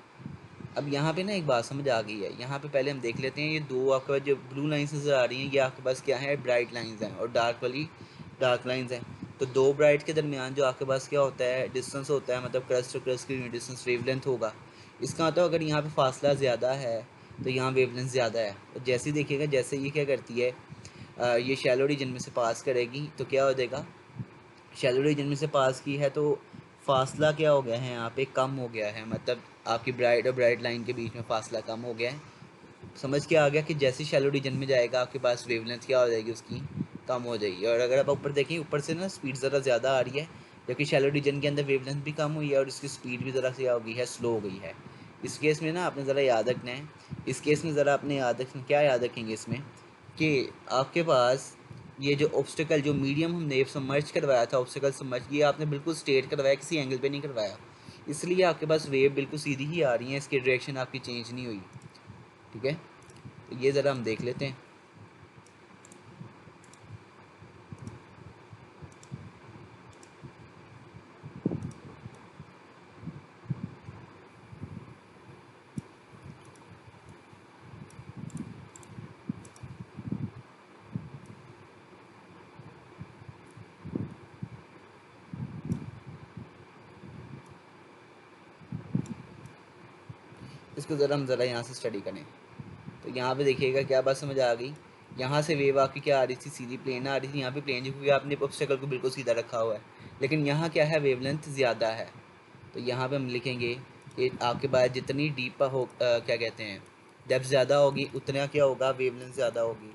अब यहाँ पे ना एक बात समझ आ गई है। यहाँ पे पहले हम देख लेते हैं, ये दो आपके पास जो ब्लू लाइंस नज़र आ रही हैं ये आपके पास क्या है, ब्राइट लाइंस हैं, और डार्क वाली डार्क लाइंस हैं। तो दो ब्राइट के दरमियान जो आपके पास क्या होता है, डिस्टेंस होता है, मतलब क्रस्ट टू क्रस्ट की डिस्टेंस वेवलेंथ होगा। इसका मतलब अगर यहाँ पे फासला ज़्यादा है तो यहाँ वेवलेंथ ज़्यादा है। और जैसे ही देखिएगा, जैसे ये क्या करती है, ये शैलो रीजन में से पास करेगी तो क्या हो जाएगा, शैलो रीजन में से पास की है तो फासला क्या हो गया है, यहाँ पे कम हो गया है, मतलब आपकी ब्राइट और ब्राइट लाइन के बीच में फासला कम हो गया है। समझ के आ गया कि जैसे शैलो रीजन में जाएगा आपके पास वेवलेंथ क्या हो जाएगी, उसकी कम हो जाएगी। और अगर आप ऊपर देखें, ऊपर से ना स्पीड ज़रा ज़्यादा आ रही है, जबकि शैलो रीजन के अंदर वेवलेंथ भी कम हुई है और इसकी स्पीड भी ज़रा सी हो गई है, स्लो हो गई है। इस केस में ना आपने ज़रा याद रखना है, इस केस में ज़रा आपने याद रखना, क्या याद रखेंगे इसमें, कि आपके पास ये जो ऑब्स्टिकल, जो मीडियम हमने सबमर्ज करवाया था, ऑब्स्टिकल सबमर्ज, ये आपने बिल्कुल स्ट्रेट करवाया, किसी एंगल पे नहीं करवाया, इसलिए आपके पास वेव बिल्कुल सीधी ही आ रही है, इसकी डायरेक्शन आपकी चेंज नहीं हुई। ठीक है, तो ये ज़रा हम देख लेते हैं। इसको ज़रा हम ज़रा यहाँ से स्टडी करें। तो यहाँ पे देखिएगा क्या बात समझ आ गई, यहाँ से वेव आपकी क्या आ रही थी, सीधी प्लेन आ रही थी। यहाँ पे प्लेन, क्योंकि आपने ऑब्स्टेकल को बिल्कुल सीधा रखा हुआ है, लेकिन यहाँ क्या है, वेवलेंथ ज़्यादा है। तो यहाँ पे हम लिखेंगे कि आपके पास जितनी डीप हो क्या कहते हैं, डेप्थ ज़्यादा होगी, उतना क्या होगा, वेवलेंथ ज़्यादा होगी।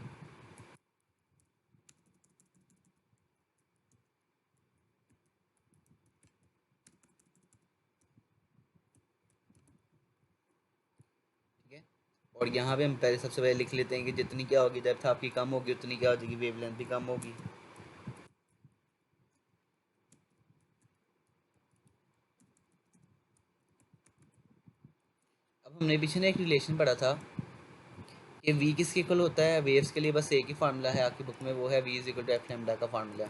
ठीक है, और यहाँ पे हम पहले सबसे पहले लिख लेते हैं कि जितनी क्या होगी डेप्थ आपकी कम होगी, उतनी क्या हो जाएगी, वेवलेंथ भी कम होगी। अब हमने पीछे ना एक रिलेशन पढ़ा था कि वी किसके इक्वल होता है, वेव्स के लिए बस एक ही फार्मूला है आपकी बुक में, वो है V is equal to F lambda का फार्मूला।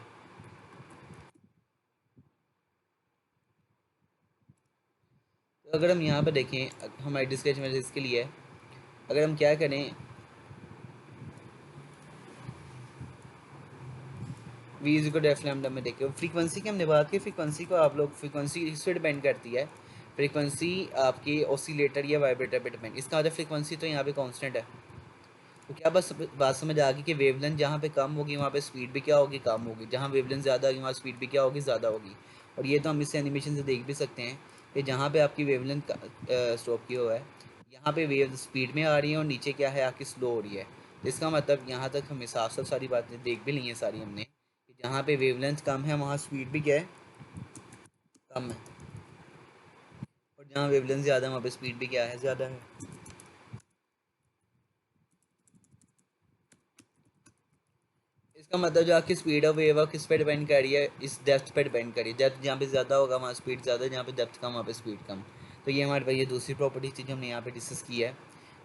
तो अगर हम यहाँ पर देखें, हमारी डिस्कशन में इसके लिए है, अगर हम क्या करें, V is equal to F lambda में देखें, फ्रीक्वेंसी की हमने बात की, फ्रीक्वेंसी को आप लोग, फ्रीक्वेंसी इस पर डिपेंड करती है, फ्रीक्वेंसी आपकी ऑसिलेटर या वाइब्रेटर पे डिपेंड, इसका मतलब फ्रीक्वेंसी तो यहाँ पे कांस्टेंट है। तो क्या बस बात समझ आ गई कि वेवलेंथ जहाँ पे कम होगी वहाँ पे स्पीड भी क्या होगी, कम होगी, जहाँ वेवलेंथ ज़्यादा होगी वहाँ स्पीड भी क्या होगी, ज़्यादा होगी। और ये तो हम इस एनिमेशन से देख भी सकते हैं कि जहाँ पे आपकी वेवलेंथ स्टॉप किया हुआ है, यहाँ पे वेव स्पीड में आ रही है और नीचे क्या है, आपकी स्लो हो रही है। तो इसका मतलब यहाँ तक हमें साफ साफ सारी बातें देख भी ली हैं सारी हमने, कि जहाँ पे वेवलेंथ कम है वहाँ स्पीड भी क्या है, कम है, और जहाँ वेवलेंथ ज़्यादा है वहाँ पे स्पीड भी क्या है, ज़्यादा है। इसका मतलब जो आपकी स्पीड ऑफ वेव है किस पे डिपेंड कर रही है, इस डेप्थ पे डिपेंड कर रही है। डेप्थ जहाँ पे ज़्यादा होगा वहाँ स्पीड ज़्यादा, जहाँ पे डेप्थ कम वहाँ पे स्पीड कम। तो ये हमारे पास ये दूसरी प्रॉपर्टी थी जो हमने यहाँ पे डिस्कस की है।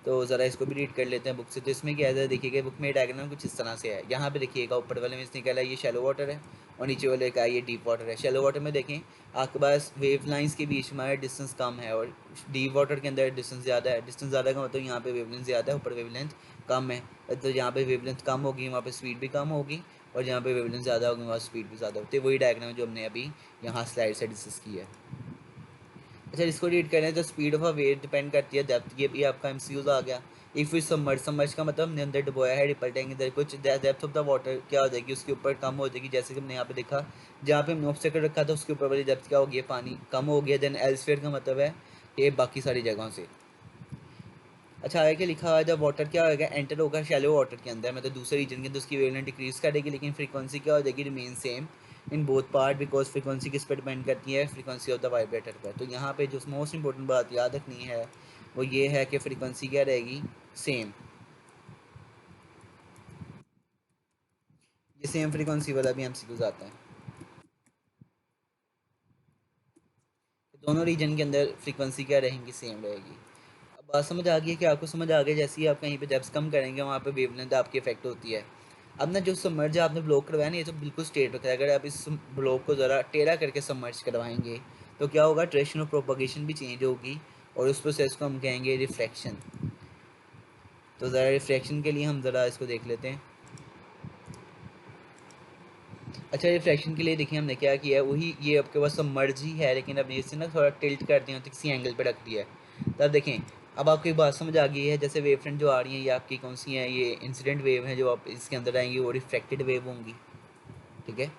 तो ज़रा इसको भी रीड कर लेते हैं बुक से। तो इसमें क्या है, देखिएगा बुक में डायग्राम कुछ इस तरह से है। यहाँ पे देखिएगा ऊपर वाले में इसने निकला ये शैलो वाटर है, और नीचे वाले का ये डीप वाटर है। शैलो वाटर में देखें आपके पास वेव लाइन्स के बीच में डिस्टेंस कम है, और डीप वाटर के अंदर डिस्टेंस ज़्यादा है। डिस्टेंस ज़्यादा का मतलब यहाँ पे वेवलेंथ ज़्यादा है, ऊपर वेवलेंथ कम है। तो जहाँ पे वेवलेंथ कम होगी वहाँ पे स्पीड भी कम होगी, और जहाँ पे वेवलेंथ ज़्यादा होगी वहाँ स्पीड भी ज़्यादा होती है। वही डायग्राम जो हमने अभी यहाँ स्लाइड से डिस्कस की है। अच्छा, इसको रीड करें तो speed of a wave depend करती है डेप्थ, ये भी आपका एमसीक्यूज आ गया। इफ़ वी सबमर्ज, सबमर्ज का मतलब हमने अंदर डुबोया है, रिपल टैंक अंदर, कुछ डेप्थ ऑफ द वाटर क्या हो जाएगी, उसके ऊपर कम हो जाएगी। जैसे कि हमने यहाँ पे देखा, जहाँ पे हमने ऑब्स्टेकल रखा था उसके ऊपर वाली डेप्थ क्या होगी, पानी कम हो गया। देन एल्सफेयर का मतलब है ये बाकी सारी जगहों से। अच्छा, आगे क्या लिखा हुआ है, जब वाटर क्या होगा, एंटर होगा शैलो वाटर के अंदर, मतलब दूसरे रीजन के अंदर, उसकी वेवलेंथ डिक्रीज करेगी, लेकिन फ्रीक्वेंसी क्या हो जाएगी, remain same in both part, because frequency किस पर डिपेंड करती है, फ्रीक्वेंसी ऑफ द वाइब्रेटर पर। तो यहाँ पे जो मोस्ट इंपॉर्टेंट बात याद रखनी है वो ये है कि फ्रीक्वेंसी क्या रहेगी, सेम। ये सेम फ्रीक्वेंसी वाला भी एमसीक्यूज आता है, दोनों रीजन के अंदर फ्रीक्वेंसी क्या रहेंगी, सेम रहेगी। अब बात समझ आ गई है कि आपको समझ आ गया, जैसे ही आप कहीं पे डेप्थ कम करेंगे वहाँ पे वेवलेंथ आपकी इफेक्ट होती है। अब ना जो सबमर्ज आपने ब्लॉक करवाया ना, ये तो बिल्कुल स्ट्रेट रखा है। अगर आप इस ब्लॉक को ज़रा टेढ़ा करके सबमर्ज करवाएंगे तो क्या होगा, डायरेक्शन ऑफ प्रोपगेशन भी चेंज होगी, और उस प्रोसेस को हम कहेंगे रिफ्रैक्शन। तो ज़रा रिफ्रैक्शन के लिए हम ज़रा इसको देख लेते हैं। अच्छा, रिफ्रैक्शन के लिए देखिए हमने क्या किया है, वही ये आपके पास सबमर्ज ही है, लेकिन अब इसे ना थोड़ा टिल्ट कर दिया, तो किसी एंगल पे रख दिया है। तब देखें, अब आपको एक बात समझ आ गई है, जैसे वेव फ्रंट जो आ रही है ये आपकी कौन सी है, ये इंसिडेंट वेव है, जो आप इसके अंदर आएंगी वो रिफ्रैक्टेड वेव होंगी, ठीक है।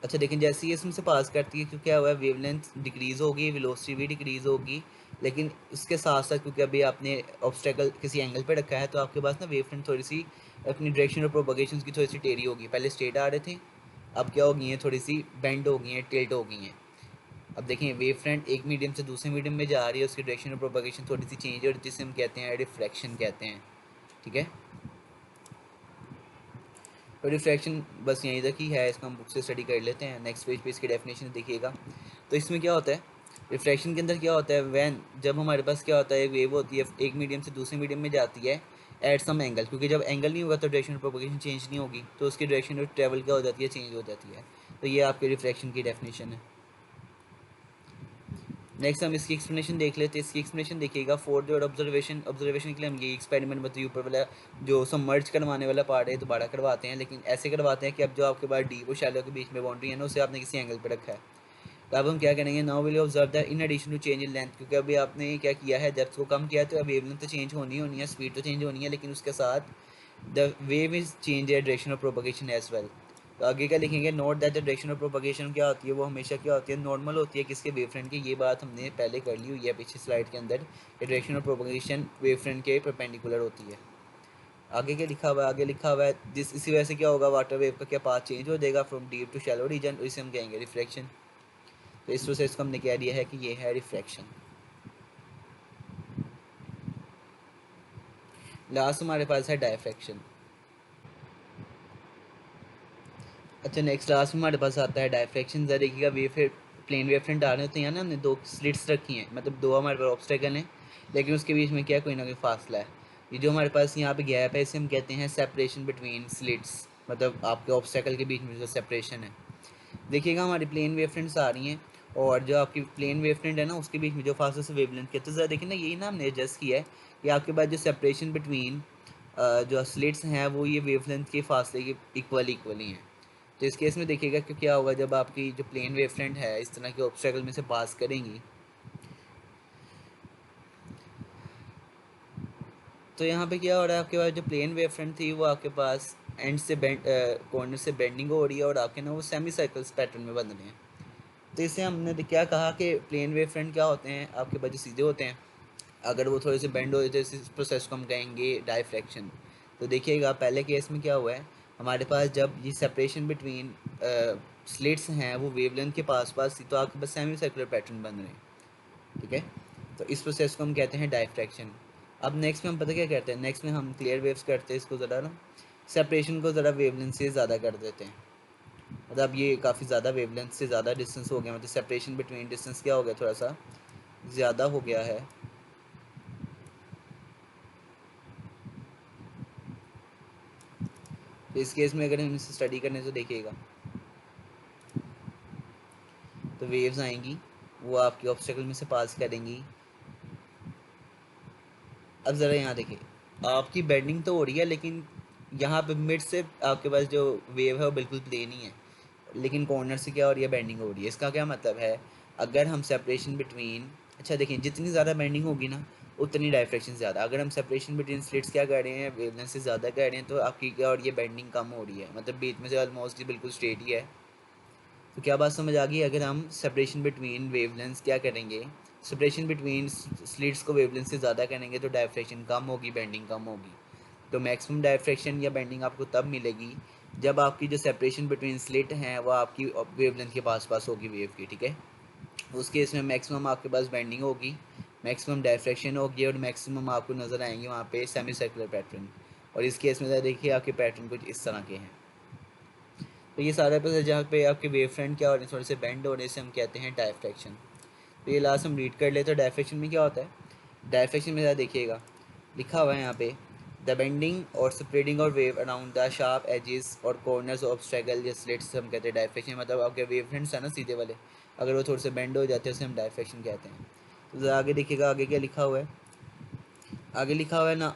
अच्छा देखें, जैसे ही इसमें से पास करती है, क्योंकि क्या हुआ है, वेवलेंथ डिक्रीज़ होगी, वेलोसिटी भी डिक्रीज़ होगी, लेकिन उसके साथ साथ क्योंकि अभी आपने ऑब्स्टेकल किसी एंगल पे रखा है, तो आपके पास ना वेव फ्रंट थोड़ी सी अपनी डायरेक्शन और प्रोपगेशन की थोड़ी सी टेढ़ी होगी। पहले स्ट्रेट आ रहे थे, अब क्या हो गई हैं, थोड़ी सी बेंड हो गई हैं, टिल्ट हो गई हैं। अब देखें, वेव फ्रंट एक मीडियम से दूसरे मीडियम में जा रही है, उसकी डायरेक्शन और प्रोपगेशन थोड़ी सी चेंज है, और जिसे हम कहते हैं रिफ्रैक्शन कहते हैं, ठीक है। तो रिफ्रैक्शन बस यहीं तक ही है, इसको हम बुक से स्टडी कर लेते हैं। नेक्स्ट पेज पे इसकी डेफिनेशन देखिएगा। तो इसमें क्या होता है, रिफ्रैक्शन के अंदर क्या होता है, वैन जब हमारे पास क्या होता है, एक वेव होती है, एक मीडियम से दूसरे मीडियम में जाती है एट सम एंगल, क्योंकि जब एंगल नहीं होगा तो डायरेक्शन ऑफ प्रोपगेशन चेंज नहीं होगी, तो उसकी डायरेक्शन ऑफ ट्रैवल क्या हो जाती है, चेंज हो जाती है। तो ये आपके रिफ्रैक्शन की डेफिनेशन है। नेक्स्ट हम इसकी एक्सप्लेनेशन देख लेते हैं। इसकी एक्सप्लेनेशन देखिएगा, फोर जो ऑब्जर्वेशन के लिए हम ये एक्सपेरिमेंट बताइए, ऊपर वाला जो सबमर्ज करवाने वाला पार्ट है दोबारा करवाते हैं, लेकिन ऐसे करवाते हैं कि अब जो आपके पास डीप और शैलो के बीच में बाउंड्री है ना, उसे आपने किसी एंगल पर रखा है। तो अब हम क्या करेंगे, now will observe the in addition to change in length, क्योंकि अभी आपने क्या किया है, डेप्थ को कम किया है, तो अब वेवलेंथ तो चेंज होनी है, स्पीड तो चेंज होनी है, लेकिन उसके साथ द वेव इज चेंज है direction of propagation as well. तो आगे क्या लिखेंगे, note that the direction of propagation क्या होती है, वो हमेशा क्या होती है, नॉर्मल होती है, किसके, वेव फ्रंट की। ये बात हमने पहले कर ली हुई है पिछली स्लाइड के अंदर, direction of propagation wave front के परपेंडिकुलर होती है। आगे क्या लिखा हुआ है, आगे लिखा हुआ है जिस इसी वजह से क्या होगा, वाटर वेव का क्या पाथ चेंज हो जाएगा from deep to shallow region, इसे हम कहेंगे रिफ्रैक्शन। तो इस प्रोसेस को हमने कह दिया है कि ये है रिफ्रैक्शन। लास्ट हमारे पास है डायफ्रैक्शन। अच्छा, नेक्स्ट लास्ट में हमारे पास आता है डायफ्रैक्शन। जरा देखिएगा, वेव प्लेन वेव फ्रंट आ रहे होते हैं ना, हमने दो स्लिट्स रखी हैं, मतलब दो हमारे पास ऑब्स्टेकल हैं, लेकिन उसके बीच में क्या, कोई ना कोई फासला है। ये जो हमारे पास यहाँ पे गैप है, इसे हम कहते हैं सेपरेशन बिटवीन स्लिट्स, मतलब आपके ऑब्स्टेकल के बीच में जो सेपरेशन है। देखिएगा, हमारी प्लेन वेव फ्रंट्स आ रही हैं, और जो आपकी प्लेन वेव फ्रंट है ना, उसके बीच में जो फासला से वेवलेंथ के, तो ज़रा देखिए ना, यही ना हमने एडजस्ट किया है कि आपके पास जो सेपरेशन बिटवीन जो स्लिट्स हैं वो ये वेवलेंथ के फासले के इक्वली हैं। तो इस केस में देखिएगा कि क्या होगा, जब आपकी जो प्लेन वेव फ्रंट है इस तरह के ऑब्स्टेकल में से पास करेंगी, तो यहाँ पे क्या हो रहा है, आपके पास जो प्लेन वेव फ्रंट थी वो आपके पास एंड से बेंड, कॉर्नर से बेंडिंग हो रही है, और आपके ना वो सेमी सर्कल्स पैटर्न में बन रहे हैं। तो इसे हमने क्या कहा कि प्लेन वेव फ्रंट क्या होते हैं, आपके पास जो सीधे होते हैं, अगर वो थोड़े से बेंड हो जाते हैं, इस प्रोसेस को हम कहेंगे डायफ्रैक्शन। तो देखिएगा, पहले केस में क्या हुआ है, हमारे पास जब ये सेपरेशन बिटवीन स्लिट्स हैं वो वेवलेंथ के पास पास थी, तो आपके पास सेमी सर्कुलर पैटर्न बन रहे हैं, ठीक है। तो इस प्रोसेस को हम कहते हैं डायफ्रैक्शन। अब नेक्स्ट में हम पता क्या करते हैं, नेक्स्ट में हम क्लियर वेव्स करते हैं, इसको ज़रा ना सेपरेशन को ज़रा वेवलेंथ से ज़्यादा कर देते हैं, मतलब ये काफ़ी ज़्यादा वेवलेंथ से ज़्यादा डिस्टेंस हो गया, मतलब सेपरेशन बिटवीन डिस्टेंस क्या हो गया, थोड़ा सा ज़्यादा हो गया है। तो इस केस में अगर हम इसे स्टडी करने तो देखिएगा, तो वेव्स आएंगी, वो आपके ऑब्स्टेकल में से पास करेंगी। अब ज़रा यहाँ देखिए, आपकी बेंडिंग तो हो रही है, लेकिन यहाँ पे मिड से आपके पास जो वेव है वो बिल्कुल प्लेन ही है, लेकिन कॉर्नर से क्या हो रही है, बेंडिंग हो रही है। इसका क्या मतलब है, अगर हम सेपरेशन बिटवीन, अच्छा देखिए, जितनी ज़्यादा बेंडिंग होगी ना उतनी डायफ्रैक्शन ज़्यादा। अगर हम सेपरेशन बिटवीन स्लिट्स क्या कर रहे हैं, वेवलेंथ से ज़्यादा कर रहे हैं, तो आपकी क्या हो रही है, बेंडिंग कम हो रही है, मतलब बीच में से ऑलमोस्ट बिल्कुल स्ट्रेट ही है। तो क्या बात समझ आ गई, अगर हम सेपरेशन बिटवीन वेवलेंथ्स क्या करेंगे, सेपरेशन बिटवीन स्लिट्स को वेवलेंथ से ज़्यादा करेंगे, तो डायफ्रैक्शन कम होगी, बेंडिंग कम होगी। तो मैक्सिमम डायफ्रैक्शन या बेंडिंग आपको तब मिलेगी जब आपकी जो सेपरेशन बिटवीन स्लिट हैं वो आपकी वेवलेंथ के पास पास होगी वेव की, ठीक है। उस केस में मैक्सिमम आपके पास बेंडिंग होगी, मैक्सिमम डायफ्रैक्शन होगी, और मैक्सिमम आपको नज़र आएंगे वहाँ पे सेमी सर्कुलर पैटर्न। और इस केस में देखिए आपके पैटर्न कुछ इस तरह के हैं। तो ये सारा प्रोसेस जहाँ पे आपके वेव फ्रंट क्या हो रहे हैं, थोड़े से बेंड होने से हम कहते हैं डायफ्रैक्शन। तो ये लास्ट हम रीड कर लेते हैं, डायफ्रैक्शन में क्या होता है। डायफ्रैक्शन में ज़रा देखिएगा, लिखा हुआ है यहाँ पे, द बेंडिंग और स्प्रेडिंग और wave around the sharp edges और कॉर्नर्स ऑफ ऑब्स्टेकल या स्लिट्स हम कहते हैं डायफ्रेक्शन। मतलब आपके वेव फ्रंट्स है ना सीधे वाले, अगर वो थोड़े से बेंड हो जाते हैं उसे हम डायफ्रेक्शन कहते हैं। तो ज़रा आगे देखिएगा, आगे क्या लिखा हुआ है। आगे लिखा हुआ है ना,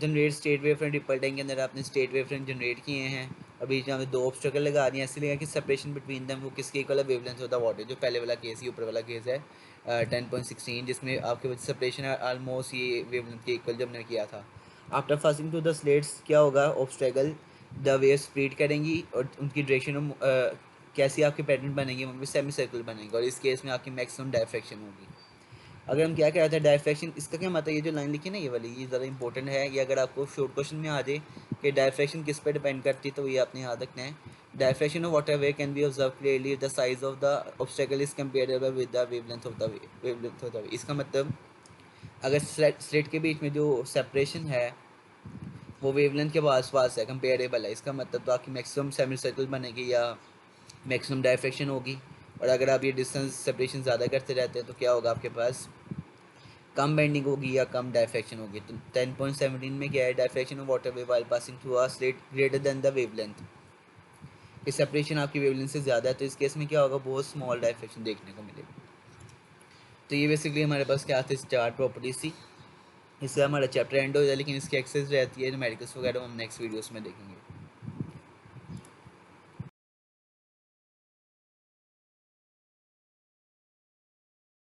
generate state wave front triple tank के अंदर आपने स्टेट वेव फ्रंट जनरेट किए हैं। अभी जहाँ दो ऑब्स्टेकल लगा दिए, ऐसे लगा कि सेपरेशन बिटवीन दम वो किसके इक्वल वेवलेंथ होता है वाटर। जो पहले वाला केस है, ऊपर वाला केस है 10.16, जिसमें आपके सेपरेशन आलमोस्ट ये वेवलेंथ के इक्वल जब हमने किया था। After passing to the slits क्या होगा, ऑब्स्टेकल द वेव स्प्लिट करेंगी और उनकी डायरेक्शन कैसी आपके पैटर्न बनेंगे, उनमें सेमी सर्कल बनेंगे और इस केस में आपकी मैक्सिमम डायफ्रेक्शन होगी। अगर हम क्या कह रहे थे डायफ्रेक्शन, इसका क्या मतलब, ये जो लाइन लिखी है ना ये वाली, ये ज़्यादा इंपॉर्टेंट है। ये अगर आपको शॉर्ट क्वेश्चन में आ जाए कि डायफ्रेक्शन किस पे डिपेंड करती है, तो ये आपने याद रखना है। Diffraction of water way can be observe clearly the size of the obstacle is comparable with the wavelength of the wavelength of the way. इसका मतलब अगर स्लिट के बीच में जो सेपरेशन है वो वेवलेंथ के आस पास है, कंपेरेबल है, इसका मतलब तो आपकी मैक्सिमम सेमी सर्कल बनेगी या मैक्सिमम डायफ्रेक्शन होगी। और अगर आप ये डिस्टेंस सेपरेशन ज़्यादा करते रहते हैं तो क्या होगा, आपके पास कम बेंडिंग होगी या कम डायफ्रेक्शन होगी। तो 10.17 में क्या है, diffraction of water wave while passing through a slit greater than the wavelength. इस सेपरेशन आपकी वेवलेंथ से ज़्यादा है तो इस केस में क्या होगा, बहुत स्मॉल डायफ्रेक्शन देखने को मिलेगी। तो ये बेसिकली हमारे पास क्या आते हैं, चार प्रॉपर्टीज थी। इससे हमारा चैप्टर एंड हो जाए, लेकिन इसकी एक्सेस रहती है न्यूमेरिकल्स वगैरह हम नेक्स्ट वीडियोस में देखेंगे।